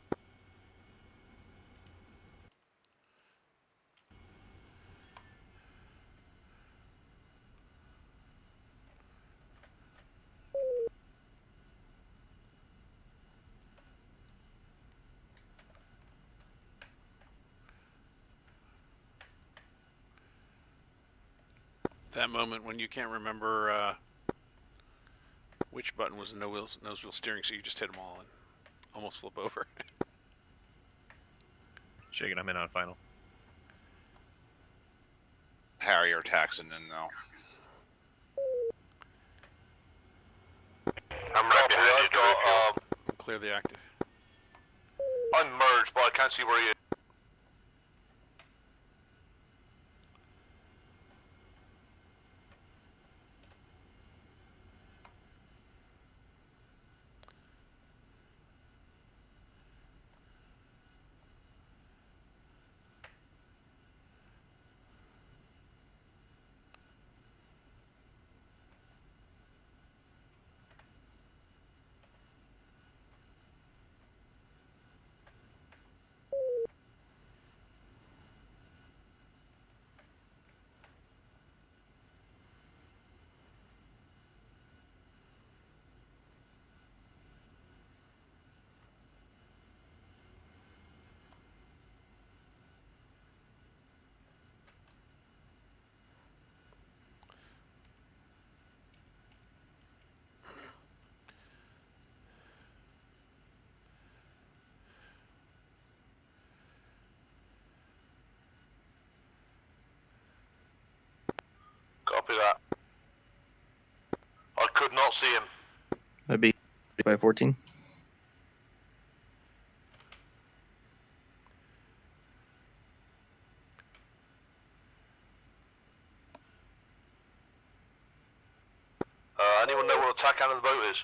That moment when you can't remember which button was the nose wheel steering, so you just hit them all and almost flip over. Shaken, I'm in on final. Harrier taxing in now. I'm right behind you. Clear the active. I'm merged, but I can't see where he is. Copy that. I could not see him. That'd be by 14. Anyone know where the tack end of the boat is?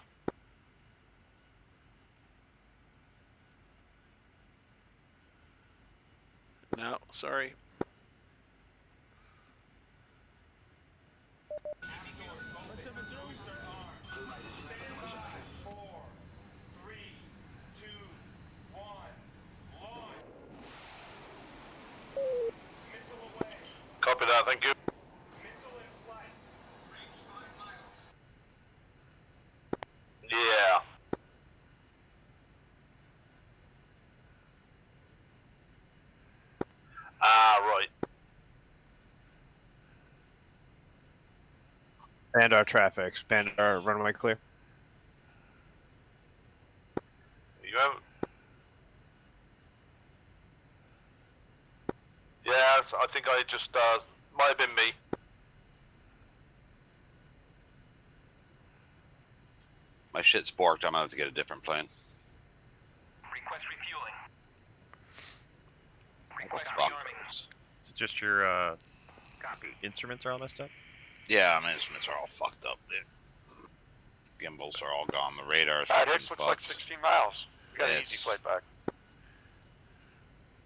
No, sorry. Copy that, thank you. Yeah. Bandar traffic. Bandar runway clear. You have. Yeah, I think I just might have been me. My shit's borked. I'm gonna have to get a different plane. Request refueling. What the fuck? Is it just your instruments are all messed up? Yeah, my instruments are all fucked up. The gimbals are all gone. The radar's That fucking hits looks fucked. like 16 miles. We got an easy It's- flight back.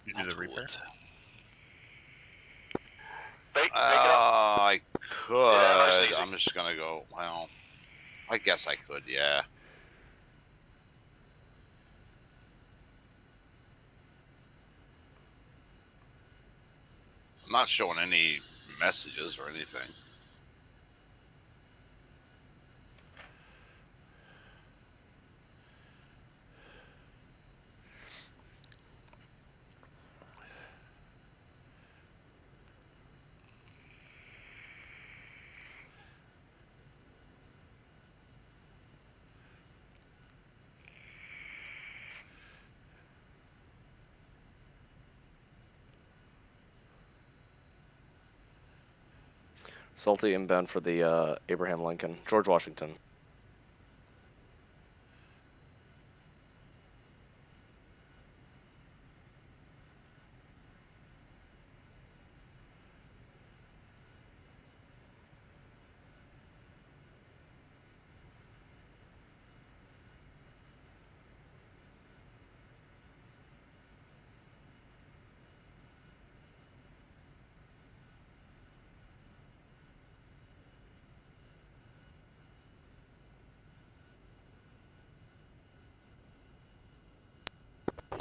You do the repair? I could. Yeah, nice and easy. I'm just gonna go. Well, I guess I could. Yeah. I'm not showing any messages or anything. Salty inbound for the Abraham Lincoln. George Washington.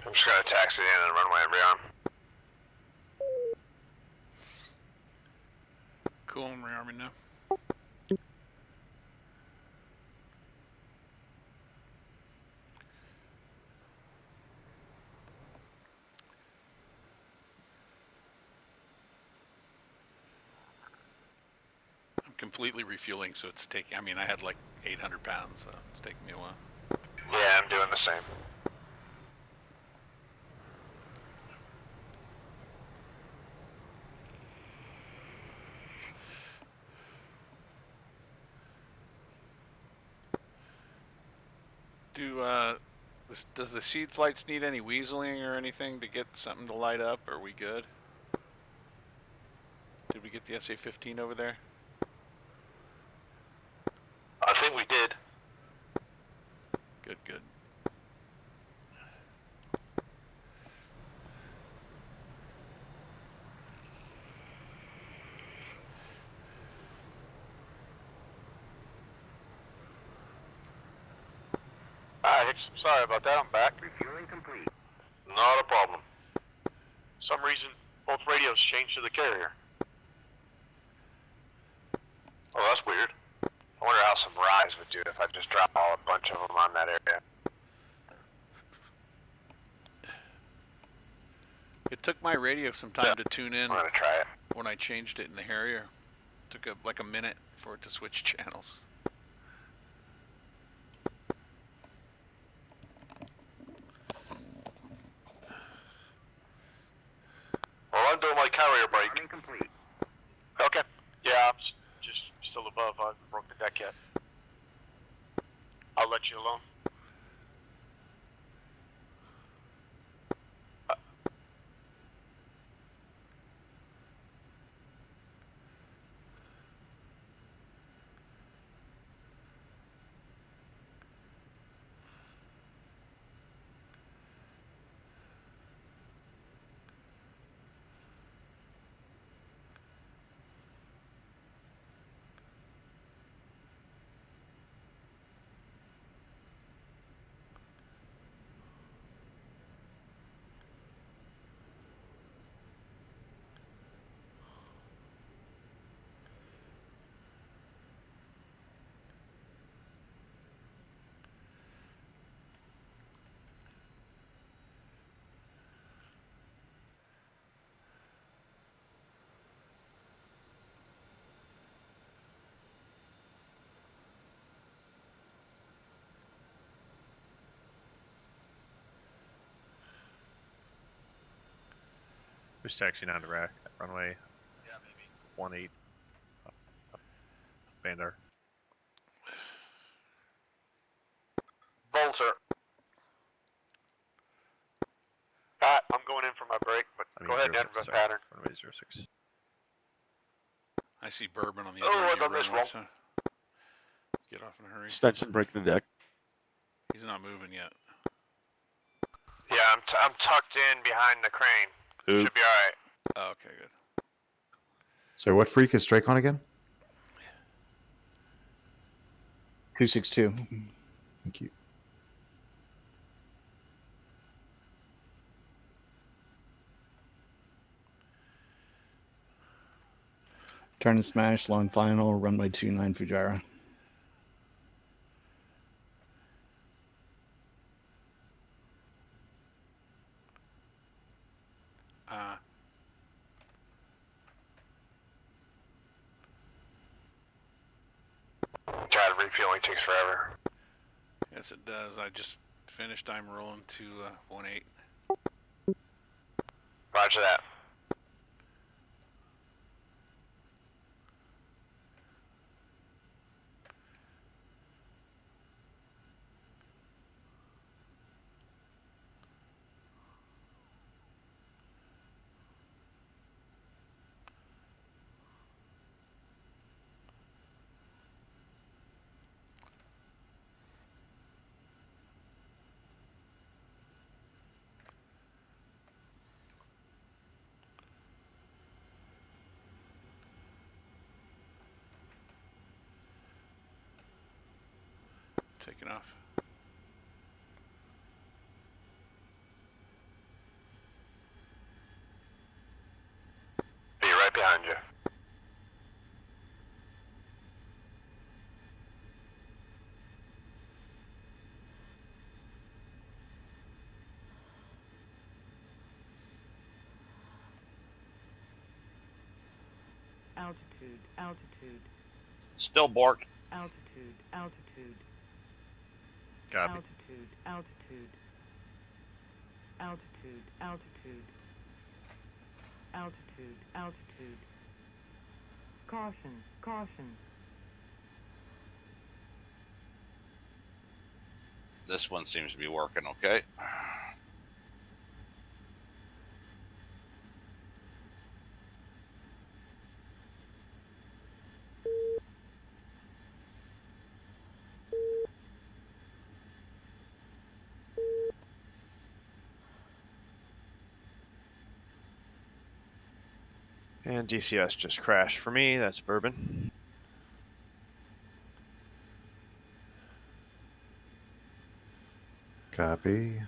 I'm just gonna taxi in and runway and rearm. Cool, I'm rearming now. I'm completely refueling, so it's taking. I mean, I had like 800 pounds, so it's taking me a while. Yeah, I'm doing the same. Does the seed flights need any weaseling or anything to get something to light up? Are we good? Did we get the SA-15 over there? I think we did. Good, good. Alright, sorry about that, I'm back. Refueling complete. Not a problem. Some reason, both radios changed to the carrier. Oh, that's weird. I wonder how some rise would do if I just drop a bunch of them on that area. It took my radio some time to tune in. I'm gonna try it. When I changed it in the Harrier. It took like a minute for it to switch channels. Well, I'm doing my carrier break. Running complete. Okay. Yeah, I'm just still above. I haven't broke the deck yet. I'll let you alone. Who's taxiing on the runway? 18. Bandar. Volter. I'm going in for my break, but go ahead and enter the pattern. Runway 06. I see Bourbon on the Oh, other I end of done your this runway, wrong. so get off in a hurry. Stenson breaking the deck. He's not moving yet. Yeah, I'm tucked in behind the crane. Ooh. Should be alright. Oh, okay, good. So what freak is Drake on again? 262. Thank you. Turn and smash, long final, runway 29 Fujairah. God, refueling takes forever. Yes, it does. I just finished. I'm rolling to 1-8. Roger that. Taking off. Be right behind you. Altitude, altitude, Still borked. altitude, altitude. Copy. Altitude, altitude. Altitude, altitude. Altitude, altitude. Caution, caution. This one seems to be working okay. And DCS just crashed for me. That's Bourbon. Copy.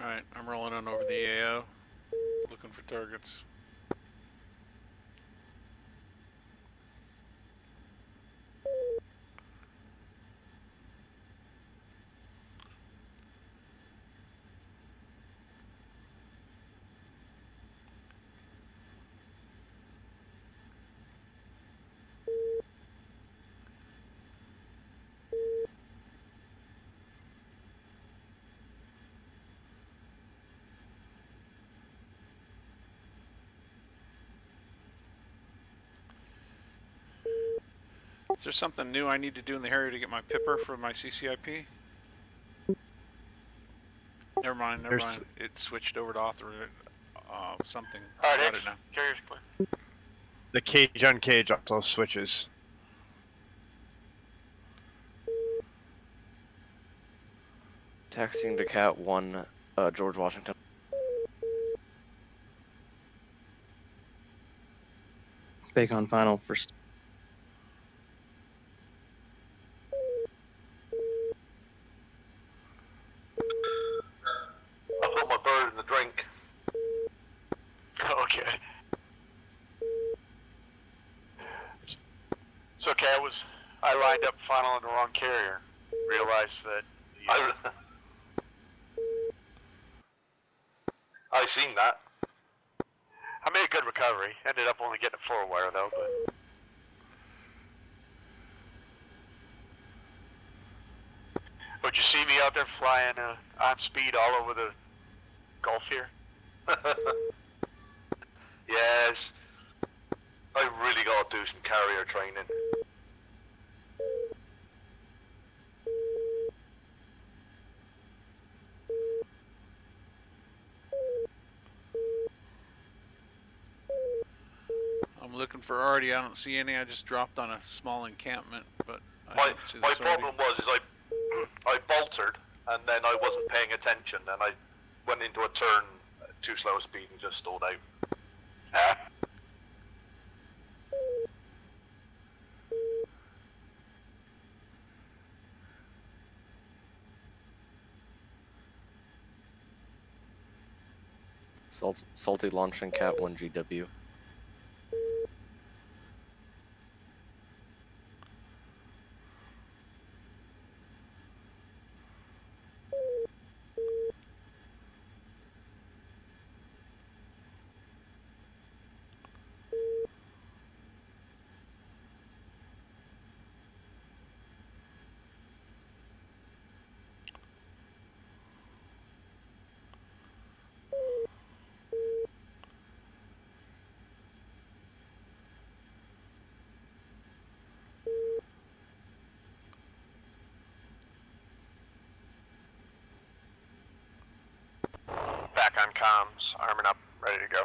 Alright, I'm rolling on over the AO, looking for targets. Is there something new I need to do in the area to get my pipper for my CCIP? Never mind, never There's- mind. It switched over to author something. Alright, I got it now. carrier's clear. The cage on cage also switches. Taxiing to Cat 1, George Washington. Bacon final first. I put my bird in the drink. Okay. It's okay, I lined up final on the wrong carrier. Realized that I seen that. I made a good recovery. Ended up only getting a 4-wire though, but would you see me out there flying on speed all over the Gulf here? Yes. I really gotta do some carrier training. I'm looking for Artie. I don't see any. I just dropped on a small encampment, but I My don't see my this problem was is I bolted and then I wasn't paying attention and I went into a turn at too slow a speed and just stalled out. Salty launching Cat 1 GW. Back on comms, arming up, ready to go.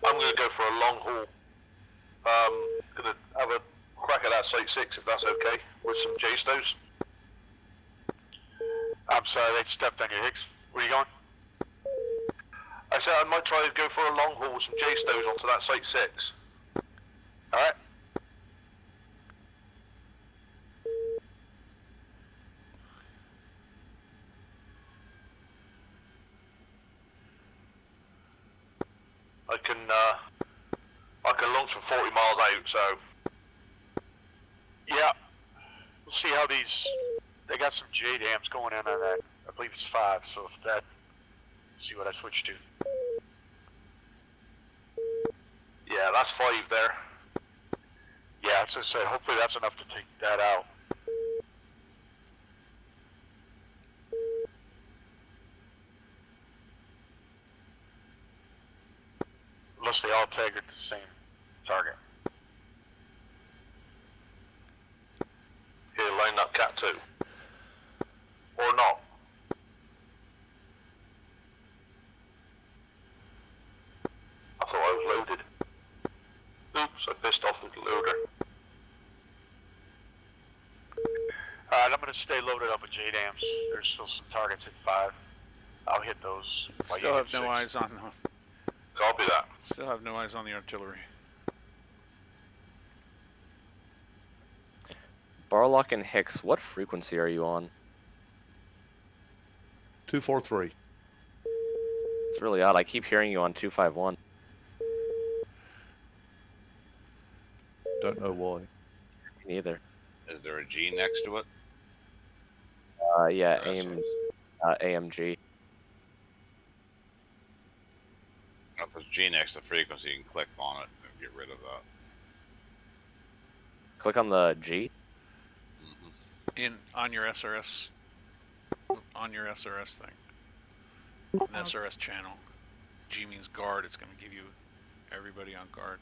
I'm gonna go for a long haul. Gonna have a crack at that Site 6 if that's okay, with some J-stows. I'm sorry, they stepped on your Hicks. Where are you going? I said I might try to go for a long haul with some J-stows onto that Site 6. Alright? I can launch from 40 miles out, so yeah. We'll see how they got some JDAMs going in on that. I believe it's 5, so if that, see what I switch to. Yeah, that's 5 there. Yeah, as I said, hopefully that's enough to take that out. Unless they all target the same target. Here, line up Cat 2. Or not. I thought I was loaded. Oops, I pissed off with the loader. Alright, I'm gonna stay loaded up with JDAMs. There's still some targets at 5. I'll hit those. Still have no eyes on them. Copy that. Still have no eyes on the artillery. Barlock and Hicks, what frequency are you on? 243. It's really odd. I keep hearing you on 251. Don't know why. Me neither. Is there a G next to it? Yeah, Or AIM, SOS? AMG. If there's G next to frequency, you can click on it and get rid of that. Click on the G. On your SRS thing. An SRS channel. G means guard. It's going to give you everybody on guard.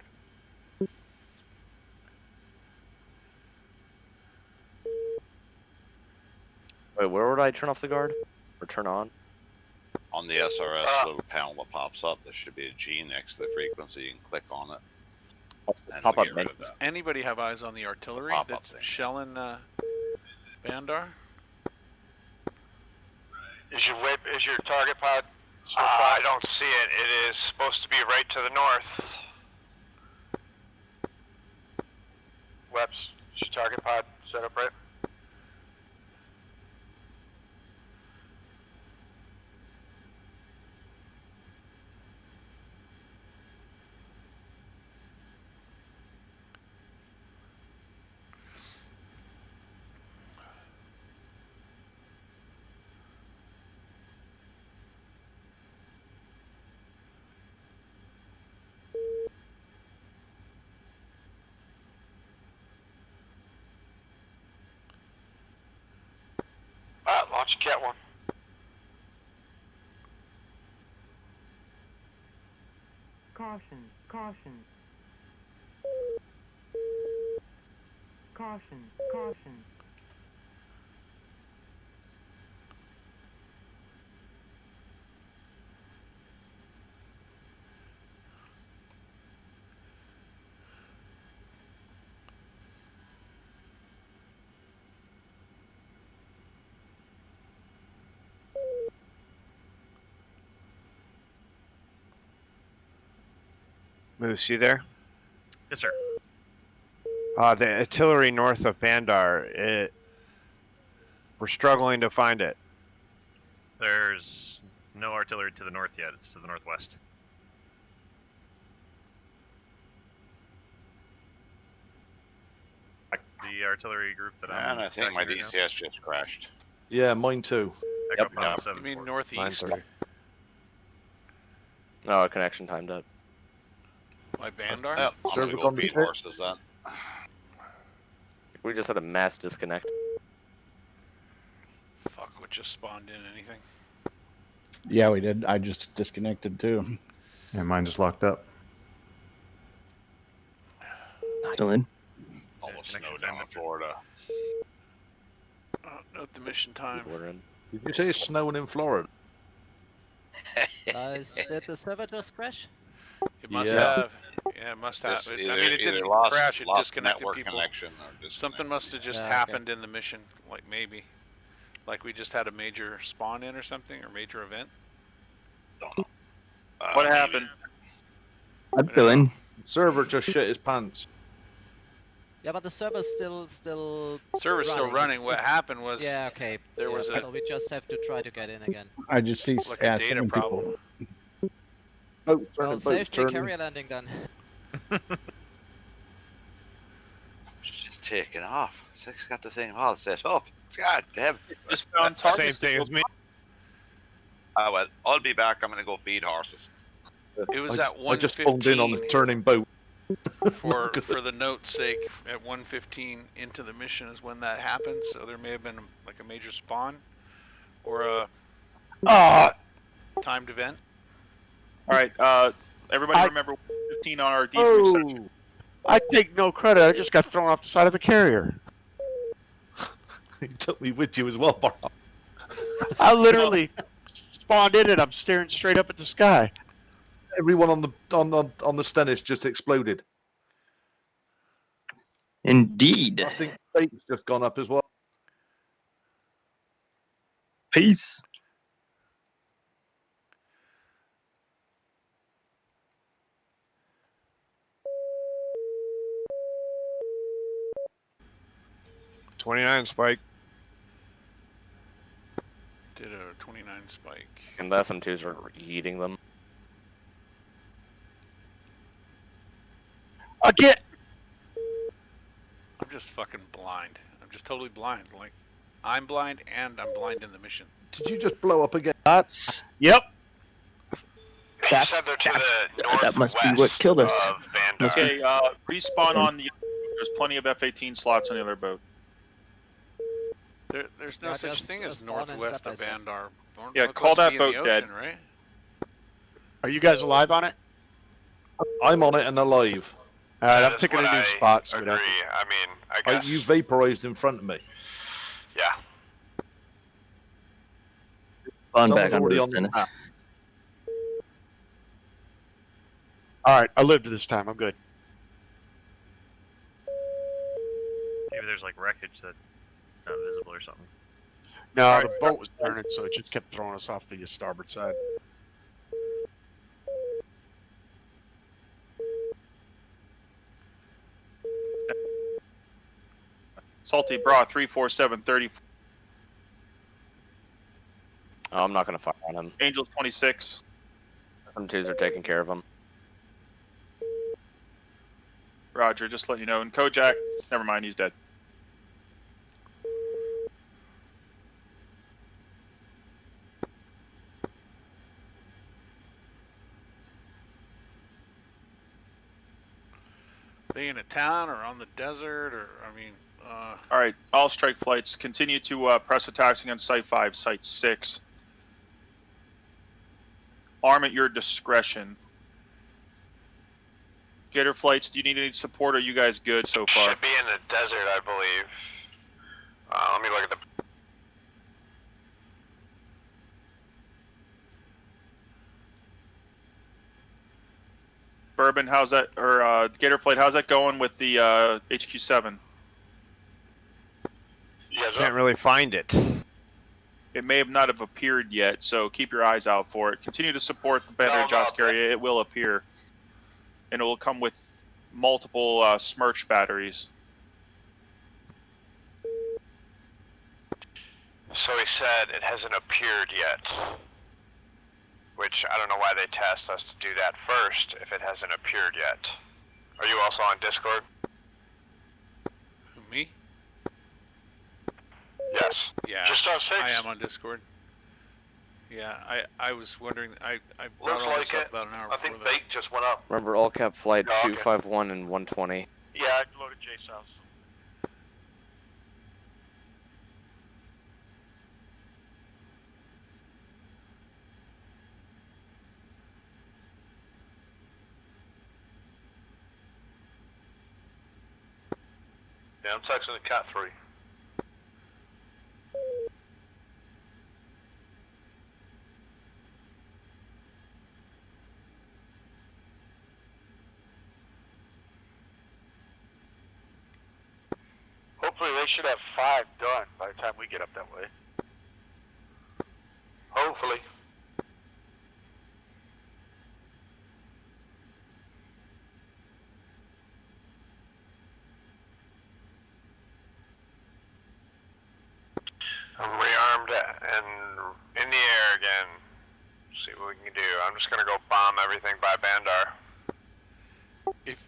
Wait, where would I turn off the guard? Or turn on? On the SRS little panel that pops up, there should be a G next to the frequency. You can click on it. And Pop it'll up get rid of that. Anybody have eyes on the artillery Pop-up that's thing. shelling Bandar? Is your target pod? I don't see it. It is supposed to be right to the north. Weps, is your target pod set up right? Launch a Cat 1. Caution, caution. Caution, caution. Moose, you there? Yes, sir. The artillery north of Bandar, we're struggling to find it. There's no artillery to the north yet. It's to the northwest. The artillery group that I'm And I think my tracking right DCS just crashed. Yeah, mine too. now. Echo Yep. Pop You mean 7-4. northeast? Oh, connection timed up. By Bandar? Yep, I'm Server gonna go gone feed to check? horses then. We just had a mass disconnect. Fuck, what just spawned in? Anything? Yeah, we did. I just disconnected too. Yeah, mine just locked up. Still in. All the connection snow time down in up. Florida. Note the mission time. We're in. Did you say it's snowing in Florida? Did the server just crash? It must Yeah. have. Yeah, it must have. Just I either- mean, it either didn't lost- crash. It lost disconnected network people. connection or disconnected. Something must have just Yeah, okay. happened in the mission, like maybe. Like we just had a major spawn in or something, or major event. Don't know. What Maybe. happened? I'm still in. Server just shit his pants. Yeah, but the server's still Server's still running. What happened was Yeah, okay. there was a so we just have to try to get in again. I just see like a data 7 problem. people. Oh, Well, turning, boats safety turning. carrier landing then. It's just taking off. Six got the thing all set up. God damn it. Just found targets. Same thing as me. Well, I'll be back. I'm gonna go feed horses. It was I, at I just phoned in on the 1:15 turning boat. for the note's sake. At 1:15 into the mission is when that happened. So there may have been like a major spawn or a timed event. All right, everybody remember 15 on our D3 section. I take no credit. I just got thrown off the side of a carrier. You took me with you as well, Bar. I literally spawned in and I'm staring straight up at the sky. Everyone on the Stennis just exploded. Indeed. I think Bate's just gone up as well. Peace. 29 spike. Did a 29 spike. And the SM2s are eating them. Again. I'm just fucking blind. I'm just totally blind. Like, I'm blind and I'm blind in the mission. Did you just blow up again? That's Yep. He said they're to the northwest that must be what killed us. of Bandar. Okay, respawn on the. There's plenty of F-18 slots on the other boat. There's no Yeah, such just, thing as spawn in northwest step by of step. Bandar. Yeah, Northwest call would that be in the boat dead. ocean, right? Are you guys alive on it? I'm on it and alive. All right, That I'm is picking what a new I spot. So agree. I mean, I guess. You vaporized in front of me. Yeah. Spawn Someone's back onto already this on the Dennis. map. All right, I lived this time. I'm good. Maybe there's like wreckage that's not visible or something. No, the boat was burning, so it just kept throwing us off the starboard side. Salty Bra 34730. Oh, I'm not going to fire on him. Angels 26. SM2s are taking care of him. Roger, just let you know. And Kojak, never mind, he's dead. They in a town or on the desert or, I mean, All right, all strike flights continue to press attacks against Site 5, Site 6. Arm at your discretion. Gator flights, do you need any support? Or are you guys good so far? Should be in the desert, I believe. Let me look at the. Bourbon, how's that? Or Gator flight, how's that going with the HQ7? Can't really find it. It may have not have appeared yet, so keep your eyes out for it. Continue to support the Bender Josk area. It will appear. And it will come with multiple Smirch batteries. So he said it hasn't appeared yet. Which I don't know why they tasked us to do that first if it hasn't appeared yet. Are you also on Discord? me? Yes. Yeah. Just on 6? I am on Discord. Yeah, I was wondering, I brought Looks all this like up it. about an hour I think before that. bait just went up. Remember, all cap flight Oh, okay. 251 and 120. Yeah, I loaded Jace house. Yeah, I'm texting the Cat 3. Hopefully they should have 5 done by the time we get up that way. Hopefully. I'm rearmed and in the air again. See what we can do. I'm just gonna go bomb everything by Bandar. If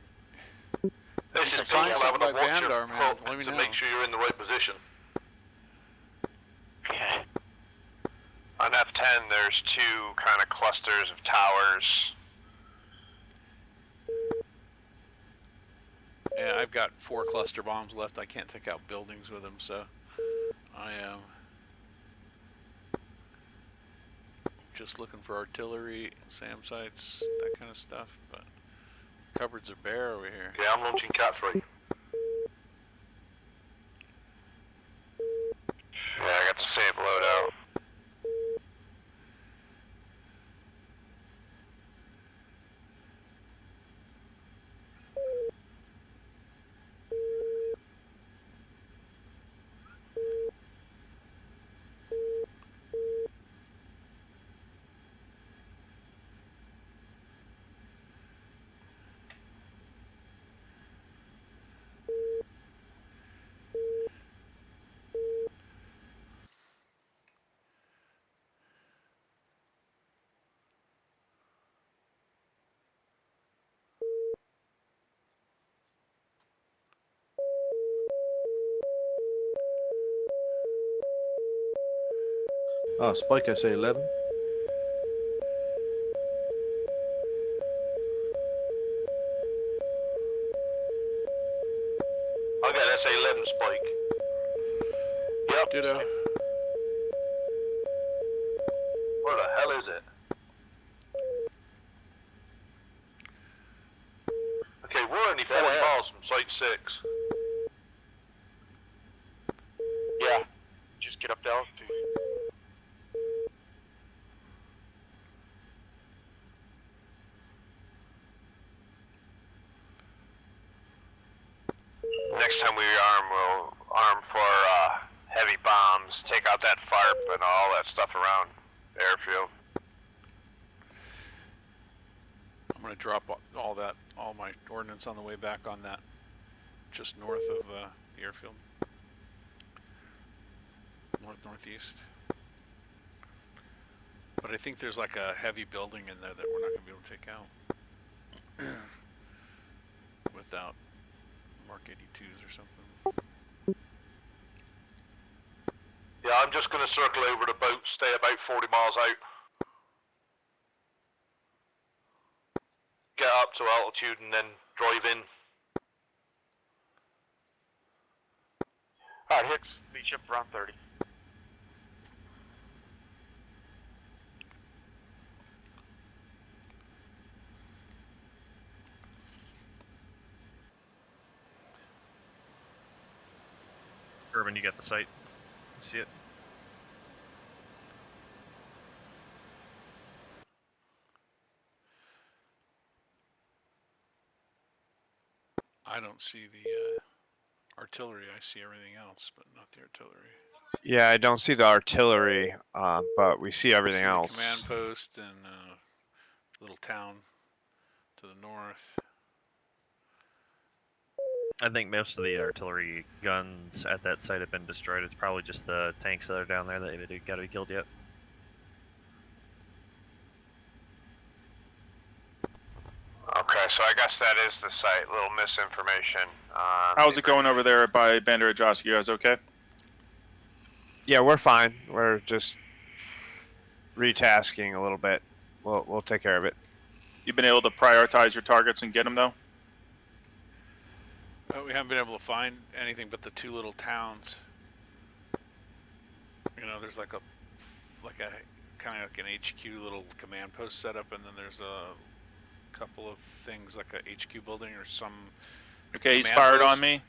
This you can is find being something by allowed to watch your Bandar, man, hope let me to know. make sure you're in the right position. Okay. On F10, there's 2 kind of clusters of towers. Yeah, I've got 4 cluster bombs left. I can't take out buildings with them, so I am just looking for artillery, SAM sites, that kind of stuff. But cupboards are bare over here. Okay, I'm launching Cat 3. Yeah, I got the save loadout. Spike SA11. I got SA11 spike. Yep. Ditto. Where the hell is it? Okay, we're only 40 miles from Site 6. Yeah. Just get up to altitude. Next time we arm, we'll arm for heavy bombs, take out that FARP and all that stuff around the airfield. I'm gonna drop all my ordnance on the way back on that, just north of the airfield. Northeast. But I think there's like a heavy building in there that we're not gonna be able to take out without Mark 82s or something. Yeah, I'm just going to circle over the boat, stay about 40 miles out. Get up to altitude and then drive in. Alright, Hicks, meet you up around 30. Urban, you got the site? See it? I don't see the artillery. I see everything else, but not the artillery. Yeah, I don't see the artillery, but we see everything See the else. command post and little town to the north. I think most of the artillery guns at that site have been destroyed. It's probably just the tanks that are down there that haven't got to be killed yet. Okay, so I guess that is the site. Little misinformation. How's it going over there by Bandera Josk? You guys okay? Yeah, we're fine. We're just retasking a little bit. We'll take care of it. You've been able to prioritize your targets and get them though? We haven't been able to find anything but the two little towns. You know, there's like a kind of like an HQ little command post set up, and then there's a couple of things like a HQ building or some. Okay, he's fired post. on me.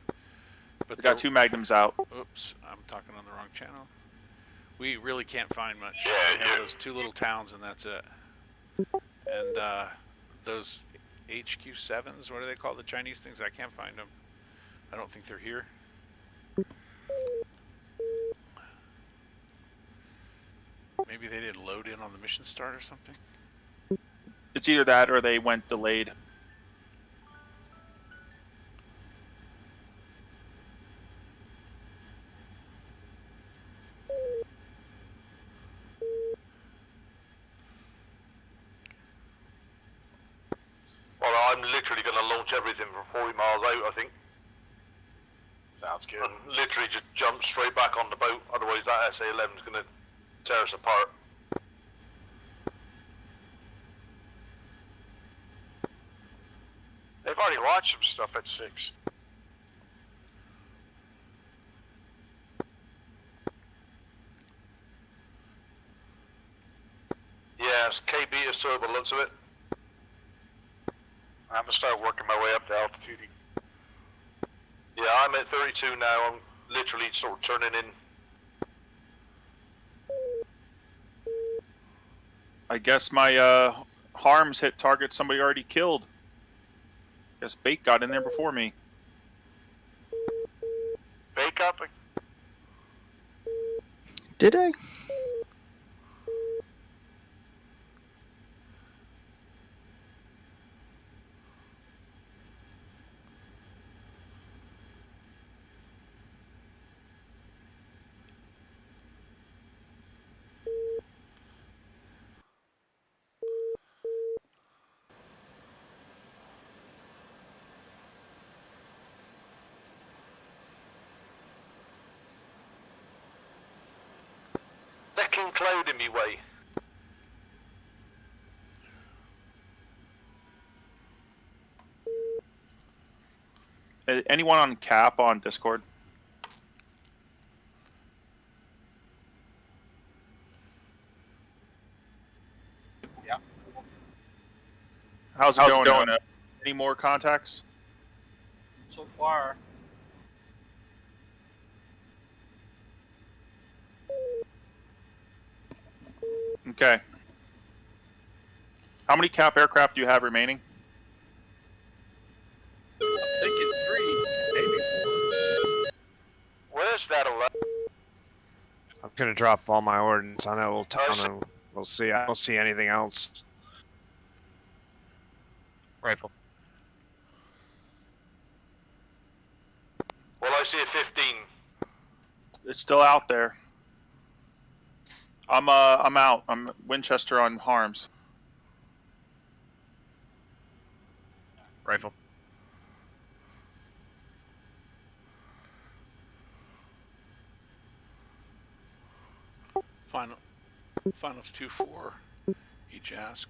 But We got 2 magnums out. Oops, I'm talking on the wrong channel. We really can't find much. Yeah, we have those two little towns, and that's it. And those HQ7s, what do they call the Chinese things? I can't find them. I don't think they're here. Maybe they didn't load in on the mission start or something. It's either that or they went delayed. Well, I'm literally going to launch everything from 40 miles out, I think. Sounds good. And literally just jump straight back on the boat, otherwise that SA-11 is going to tear us apart. They've already launched some stuff at 6. Yeah, it's KB is sir by the looks of it. I'm gonna start working my way up to altitude. Yeah, I'm at 32 now. I'm literally sort of turning in. I guess my harms hit targets somebody already killed. Guess Bait got in there before me. Bake up. Did I? fucking cloud in me way. Anyone on cap on Discord? Yeah. How's it going? Any more contacts? So far, Okay. How many cap aircraft do you have remaining? I'm thinking 3, maybe 4. Where's that 11? I'm gonna drop all my ordnance on that little town, and we'll see. I don't see anything else. Rifle. Well, I see a 15. It's still out there. I'm out. I'm Winchester on Harms. Rifle. Finals 2-4. Each ask.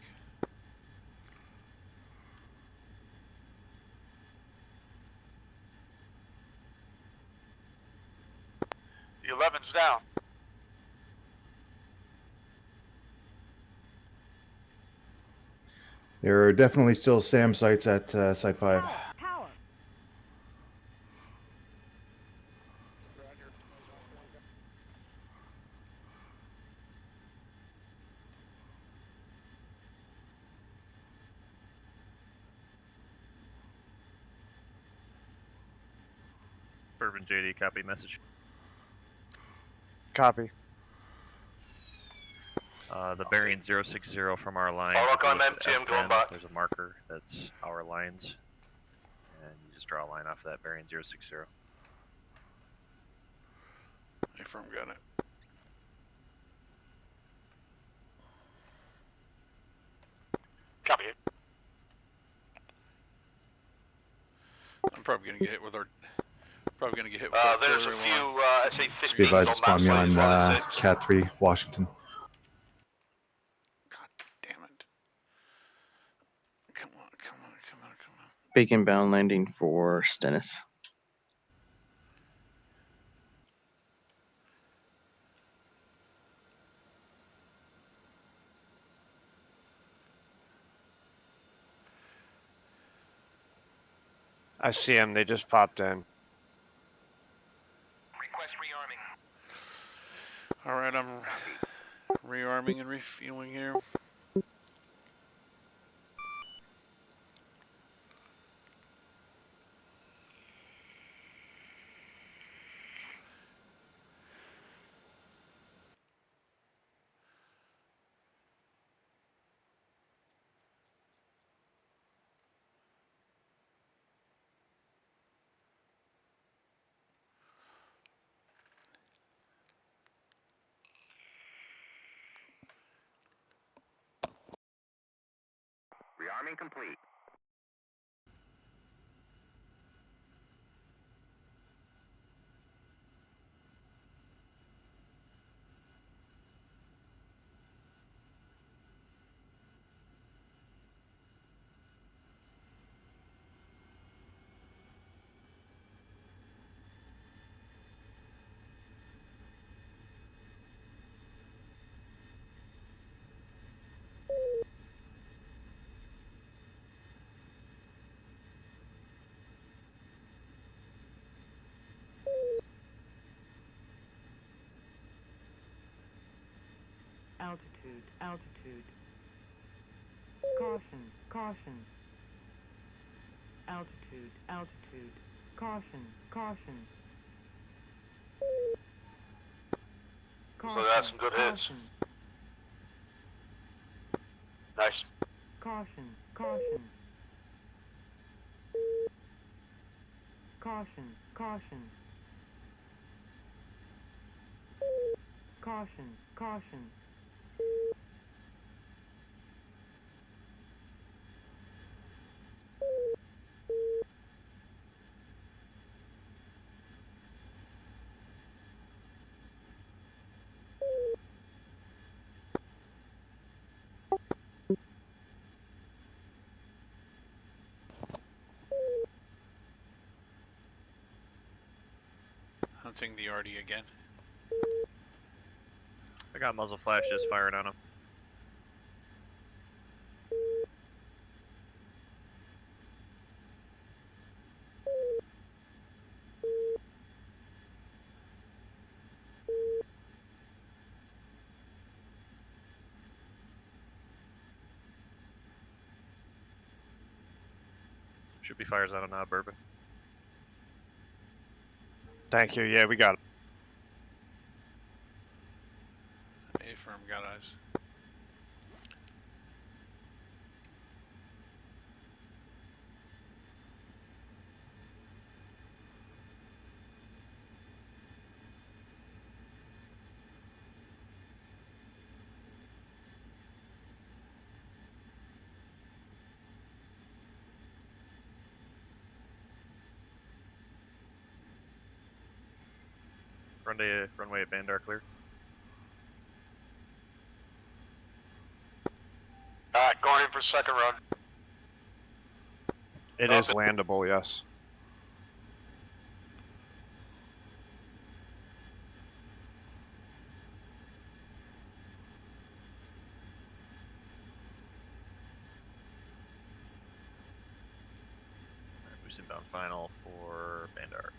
The 11's down. There are definitely still SAM sites at Site 5. Power. Bourbon JD, copy message. Copy. The bearing 060 from our lines. I'll look if you on look at empty, I'm going F10, back. There's a marker that's our lines. And you just draw a line off of that bearing 060. Affirm, got it. Copy it. I'm probably gonna get hit with artillery. There's a few Just be advised to spawn me on Cat 3, Washington. Damn it. Come on. Beacon bound landing for Stennis. I see them. They just popped in. Request rearming. Alright, I'm rearming and refueling here. Rearming complete. Altitude. Caution. Altitude. Caution. So that's some good hits. Nice. Caution. Hunting the RD again. I got muzzle flashes fired on him. Should be fires out on Bourbon. Thank you. Yeah, we got it. A firm got eyes. Runway at Bandar clear. Alright, going in for second run. It is landable, yes. Boost inbound final for Bandar.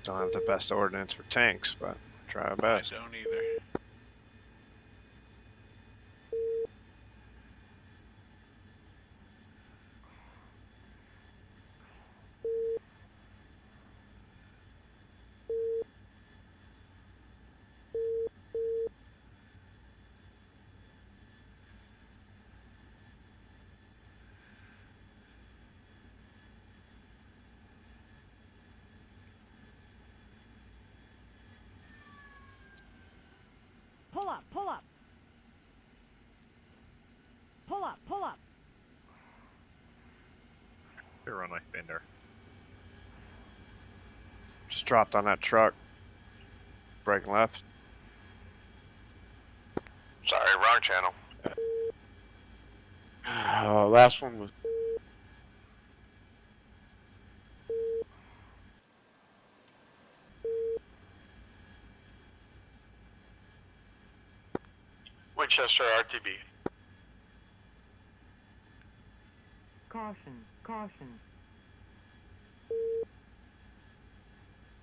Don't have the best ordnance for tanks, but try our best. I don't either. Pull up, pull up. Pull up, pull up. Clear runway, Bandar. Just dropped on that truck. Breaking left. Sorry, wrong channel. Last one was. Winchester RTB. Caution, caution.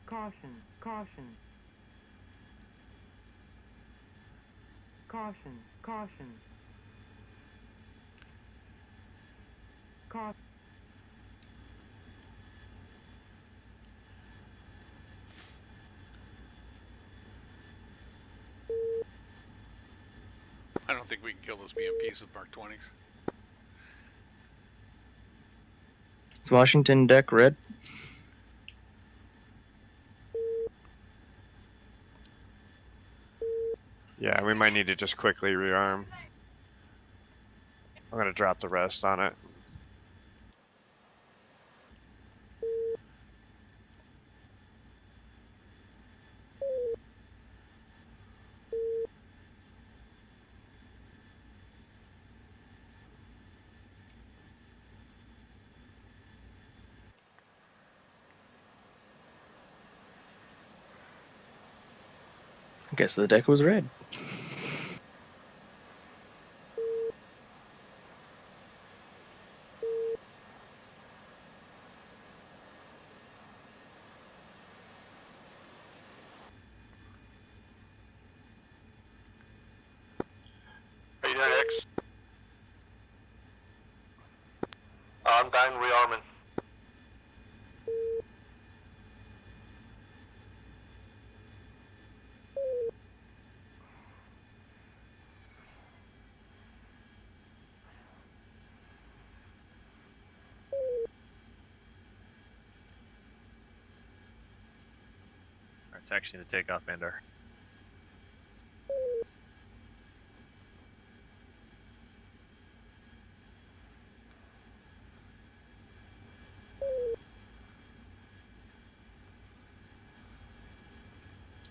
Caution, caution. Caution, caution. Caution. I don't think we can kill those BMPs with Mark 20s. Is Washington deck red? Yeah, we might need to just quickly rearm. I'm gonna drop the rest on it. I guess the deck was red. Are you doing X? I'm down rearming. Alright, taxiing to take off, Bandar.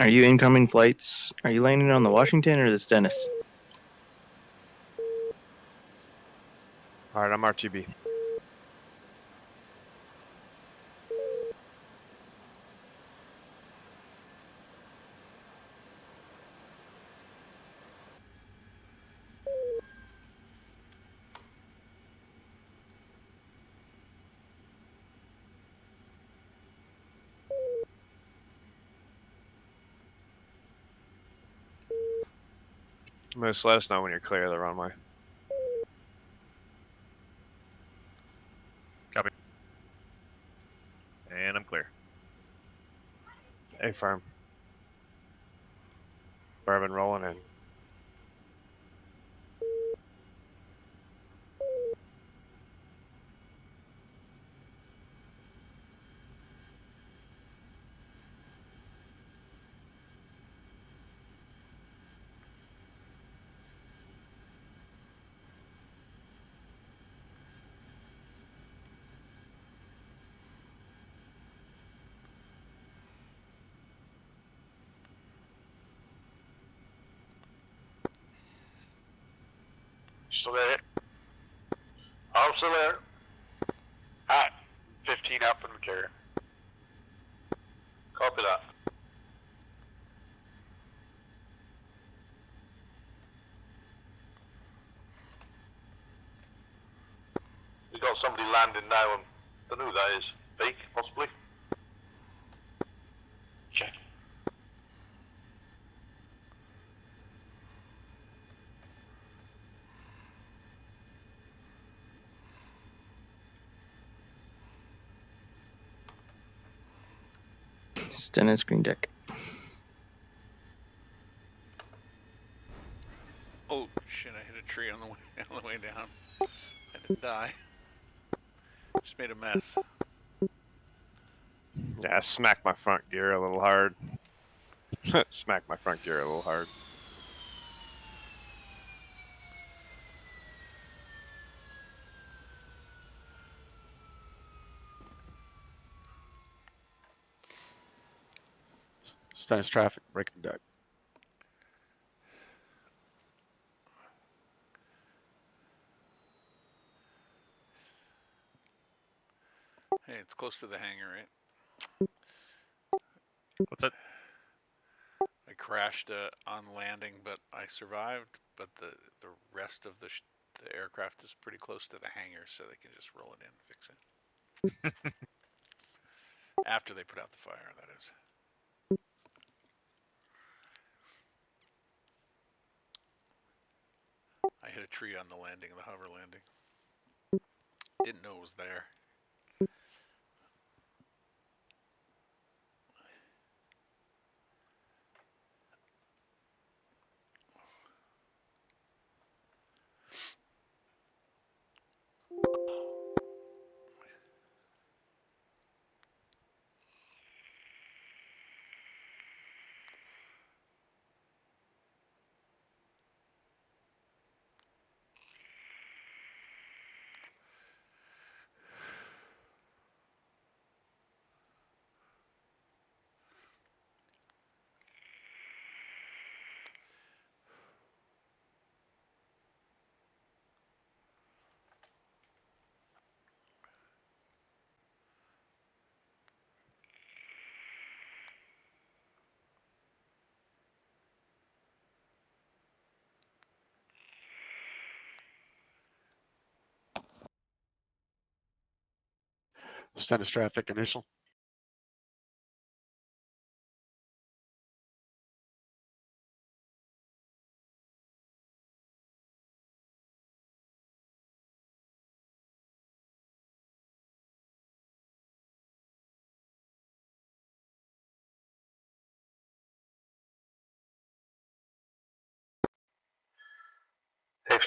Are you incoming flights? Are you landing on the Washington or the Stennis? All right, I'm RTB. Moose, let us know when you're clear of the runway. Copy. And I'm clear. A-firm. Bourbon rolling in. Still there? I'm still there. Alright, 15 out from the carrier. Copy that. We got somebody landing now and don't know who that is. Fake, possibly? Check. Stennis green deck. Oh shit! I hit a tree on the way down. I didn't die. Just made a mess. Yeah, I smacked my front gear a little hard. Smacked my front gear a little hard. Stennis traffic, breaking deck. Hey, it's close to the hangar, right? What's that? I crashed on landing, but I survived. But the rest of the aircraft is pretty close to the hangar, so they can just roll it in and fix it. After they put out the fire, that is. I hit a tree on the landing, the hover landing. Didn't know it was there. Stennis traffic initial.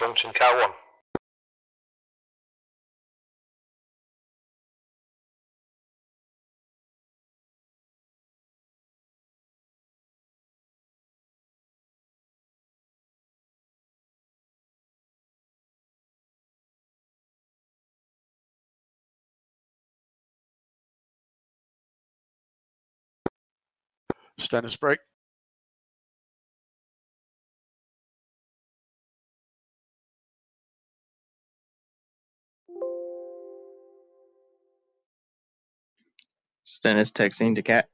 Assumption Cat 1. Status break. Stennis texting to Cat.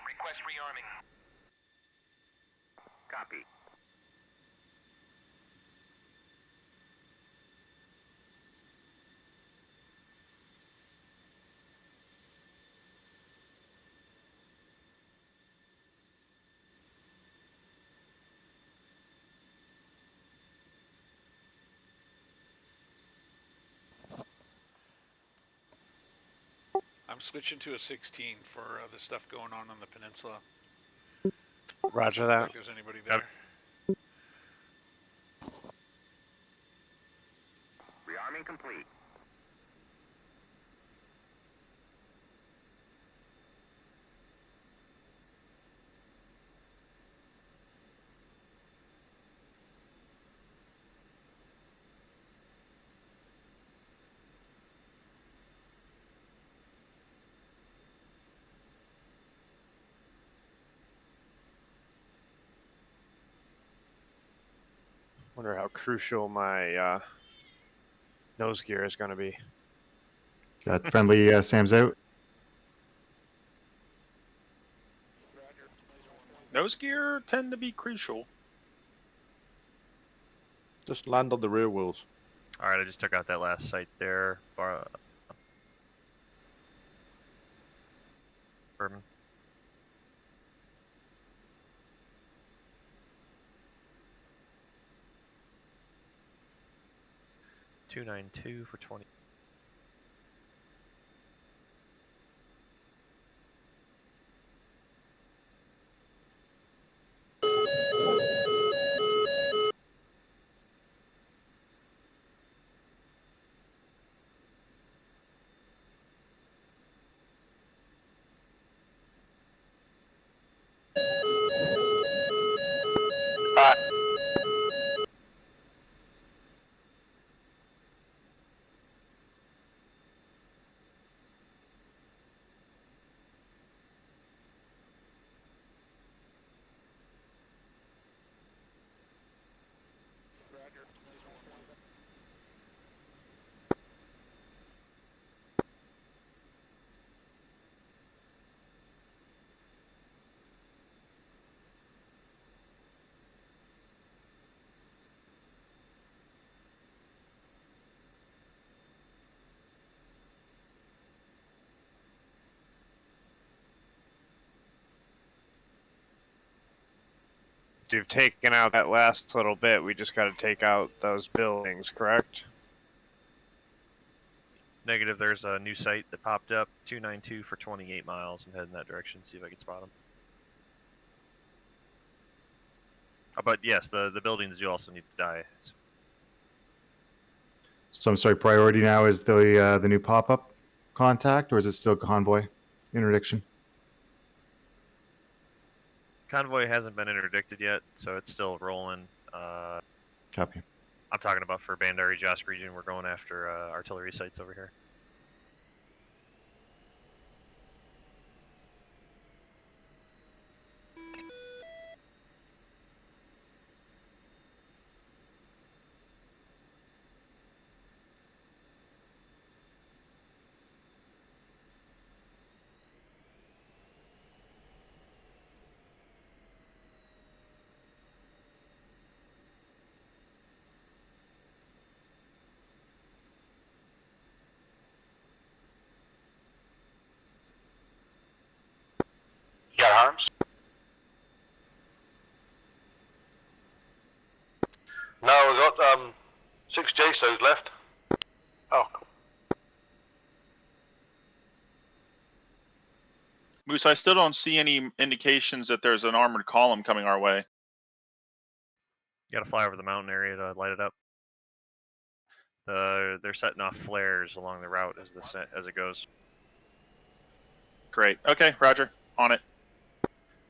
Request rearming. Copy. I'm switching to a 16 for the stuff going on the peninsula. Roger Doesn't look that. like there's anybody there. Rearming complete. Wonder how crucial my nose gear is going to be. Got friendly Sam's out. Nose gear tend to be crucial. Just land on the rear wheels. All right, I just took out that last site there. Bourbon. $292 for 20. You've taken out that last little bit. We just got to take out those buildings, correct? Negative, there's a new site that popped up. 292 for 28 miles. I'm heading that direction, see if I can spot them. But yes, the buildings do also need to die. So I'm sorry, priority now is the new pop-up contact, or is it still convoy interdiction? Convoy hasn't been interdicted yet, so it's still rolling. Copy. I'm talking about for Bandari Josk region. We're going after artillery sites over here. No, we got 6 JSOs left. Oh, cool. Moose, I still don't see any indications that there's an armored column coming our way. You gotta fly over the mountain area to light it up. They're setting off flares along the route as it goes. Great. Okay, Roger. On it.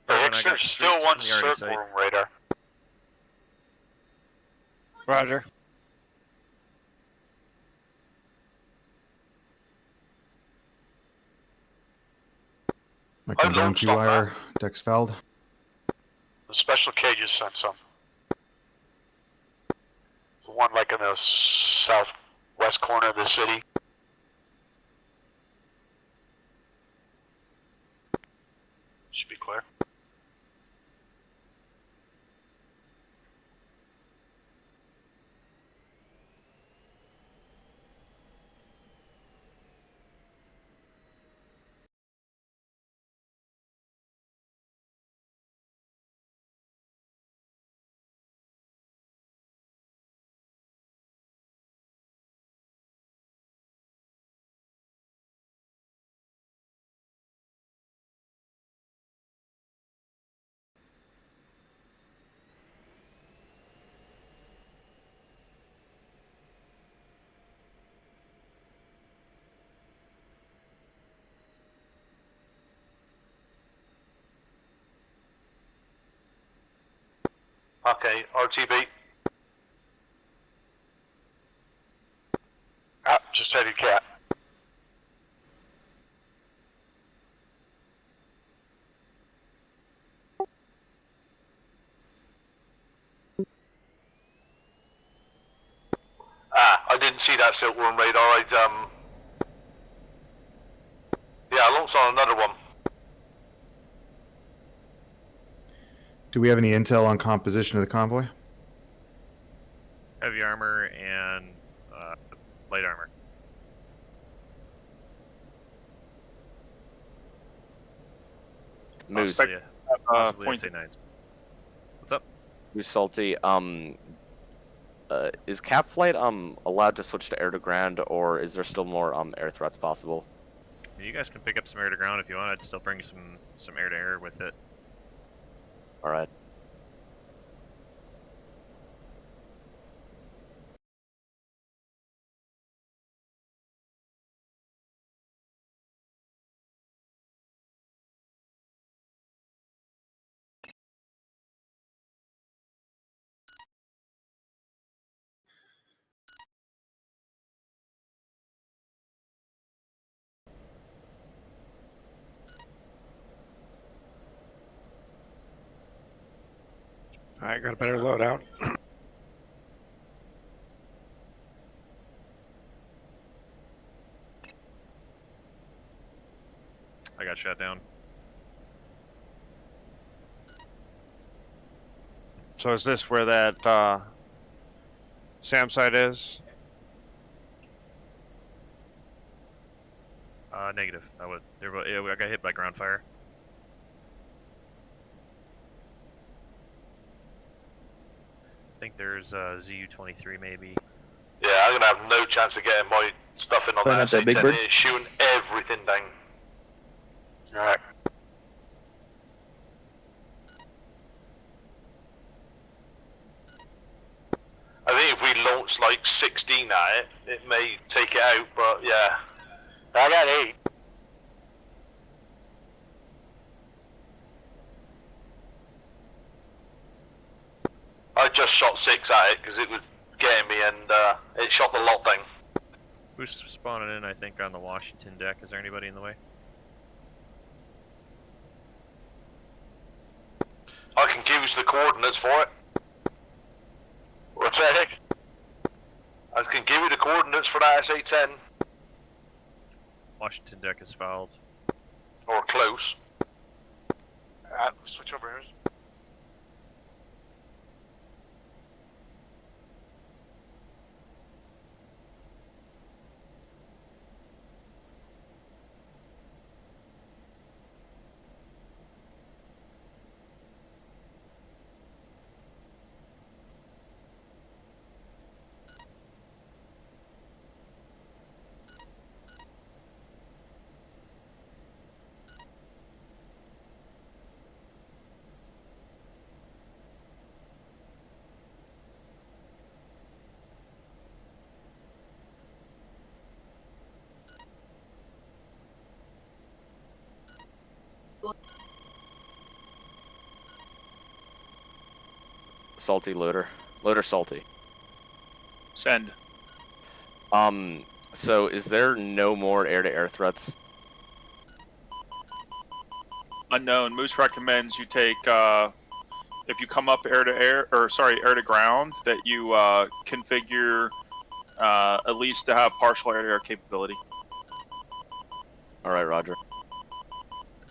There's still one circle radar. Roger. Like I'm going to wire Dexfeld. The special cages sent some. The one like in the southwest corner of the city. Should be clear. Okay, RTB. Just headed cat. I didn't see that silkworm radar. Yeah, I launched on another one. Do we have any intel on composition of the convoy? Heavy armor and light armor. Moose. Possibly SA9s. What's up? Moose Salty. Is cap flight allowed to switch to air to ground, or is there still more air threats possible? You guys can pick up some air to ground if you want. I'd still bring some air to air with it. All right. All right, got a better loadout. I got shot down. So is this where that SAM site is? Negative. I got hit by ground fire. I think there's ZU-23 maybe. Yeah, I'm gonna have no chance of getting my stuff in on Playing that. up that big bird? It's shooting everything down. Alright. I think if we launch like 16 at it, it may take it out, but yeah. I got 8. I just shot 6 at it because it was getting me and it shot the lot down. Who's spawning in, I think, on the Washington deck? Is there anybody in the way? I can give you the coordinates for it. What's that? I can give you the coordinates for that SA-10. Washington deck is fouled. Or close. Switch over here. Salty loader. Loader salty. Send. So is there no more air-to-air threats? Unknown. Moose recommends you take, if you come up air to air, or sorry, air to ground, that you configure at least to have partial air to air capability. All right, Roger.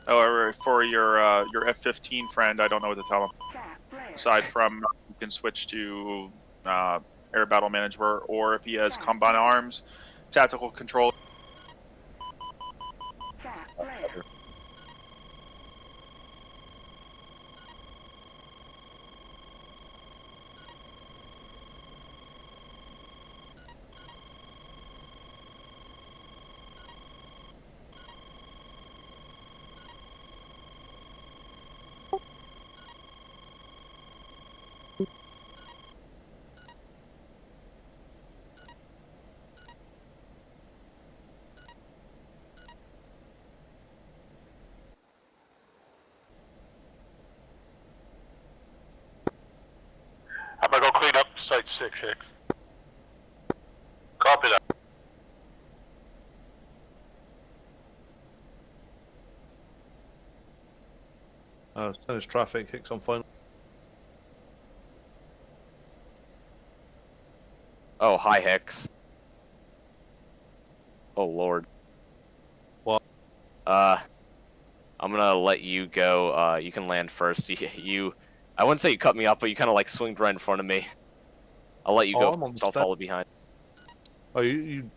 However, for your F-15 friend, I don't know what to tell him. Aside from you can switch to air battle manager, or if he has combat arms, tactical control. I'm gonna go clean up Site 6, Hicks. Copy that. Tennis traffic, Hicks on phone. Oh, hi, Hicks. Oh, Lord. What? I'm gonna let you go. You can land first. I wouldn't say you cut me off, but you kind of like swinged right in front of me. I'll let you go. I'm on So I'll follow behind. Oh, you.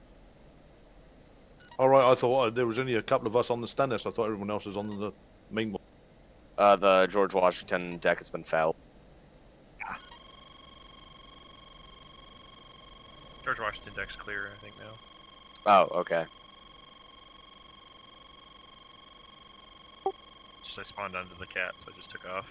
All right, I thought there was only a couple of us on the Stennis. I thought everyone else was on the main one. The George Washington deck has been fouled. George Washington deck's clear, I think, now. Oh, okay. Just I spawned onto the cat, so I just took off.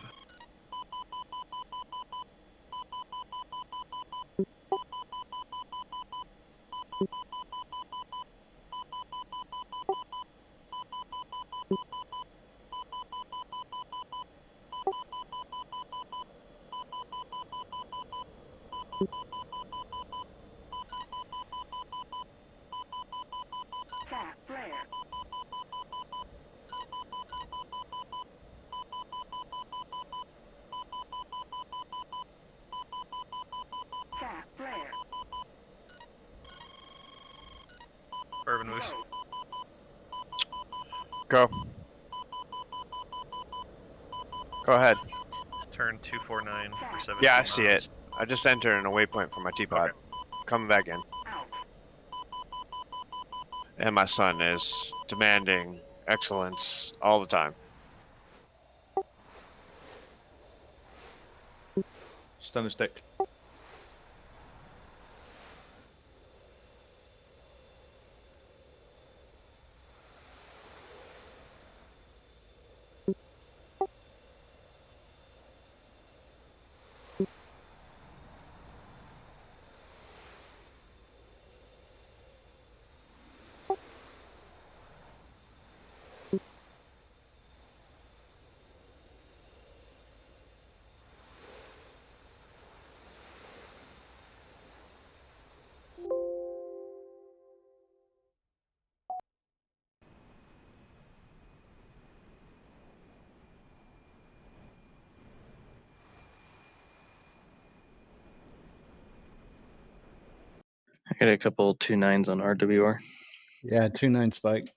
Urban Moose. Go. Go ahead. Turn 249 for 7. Yeah, I see it. I just entered an waypoint for my teapot. Okay. Coming back in. And my son is demanding excellence all the time. Stennis deck. I got a couple 2.9s on RWR. Yeah, 2.9 spike.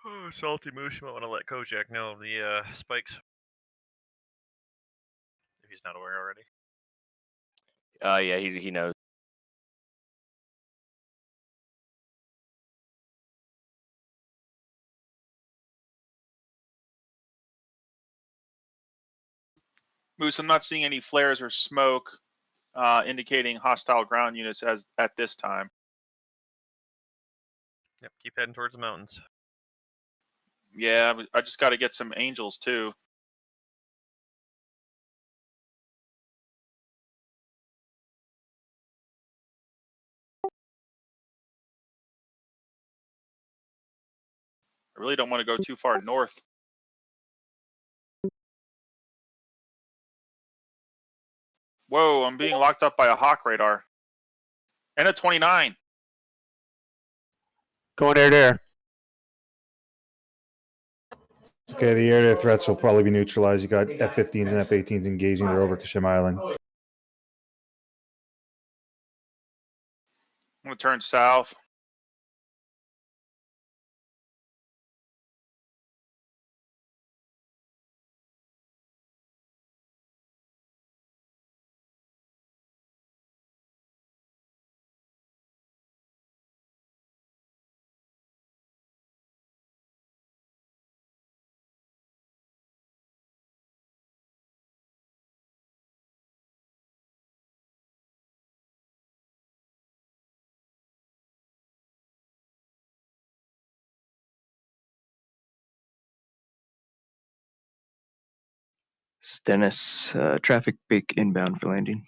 Oh, Salty Moose, you might want to let Kojak know of the spikes. If he's not aware already. Yeah, he knows. Moose, I'm not seeing any flares or smoke indicating hostile ground units as at this time. Yep, keep heading towards the mountains. Yeah, I just got to get some angels too. I really don't want to go too far north. Whoa, I'm being locked up by a Hawk radar. And a 29. Going air. Okay, the air-to-air threats will probably be neutralized. You got F-15s and F-18s engaging. They're over Kashima Island. I'm going to turn south. Stennis, traffic peak inbound for landing.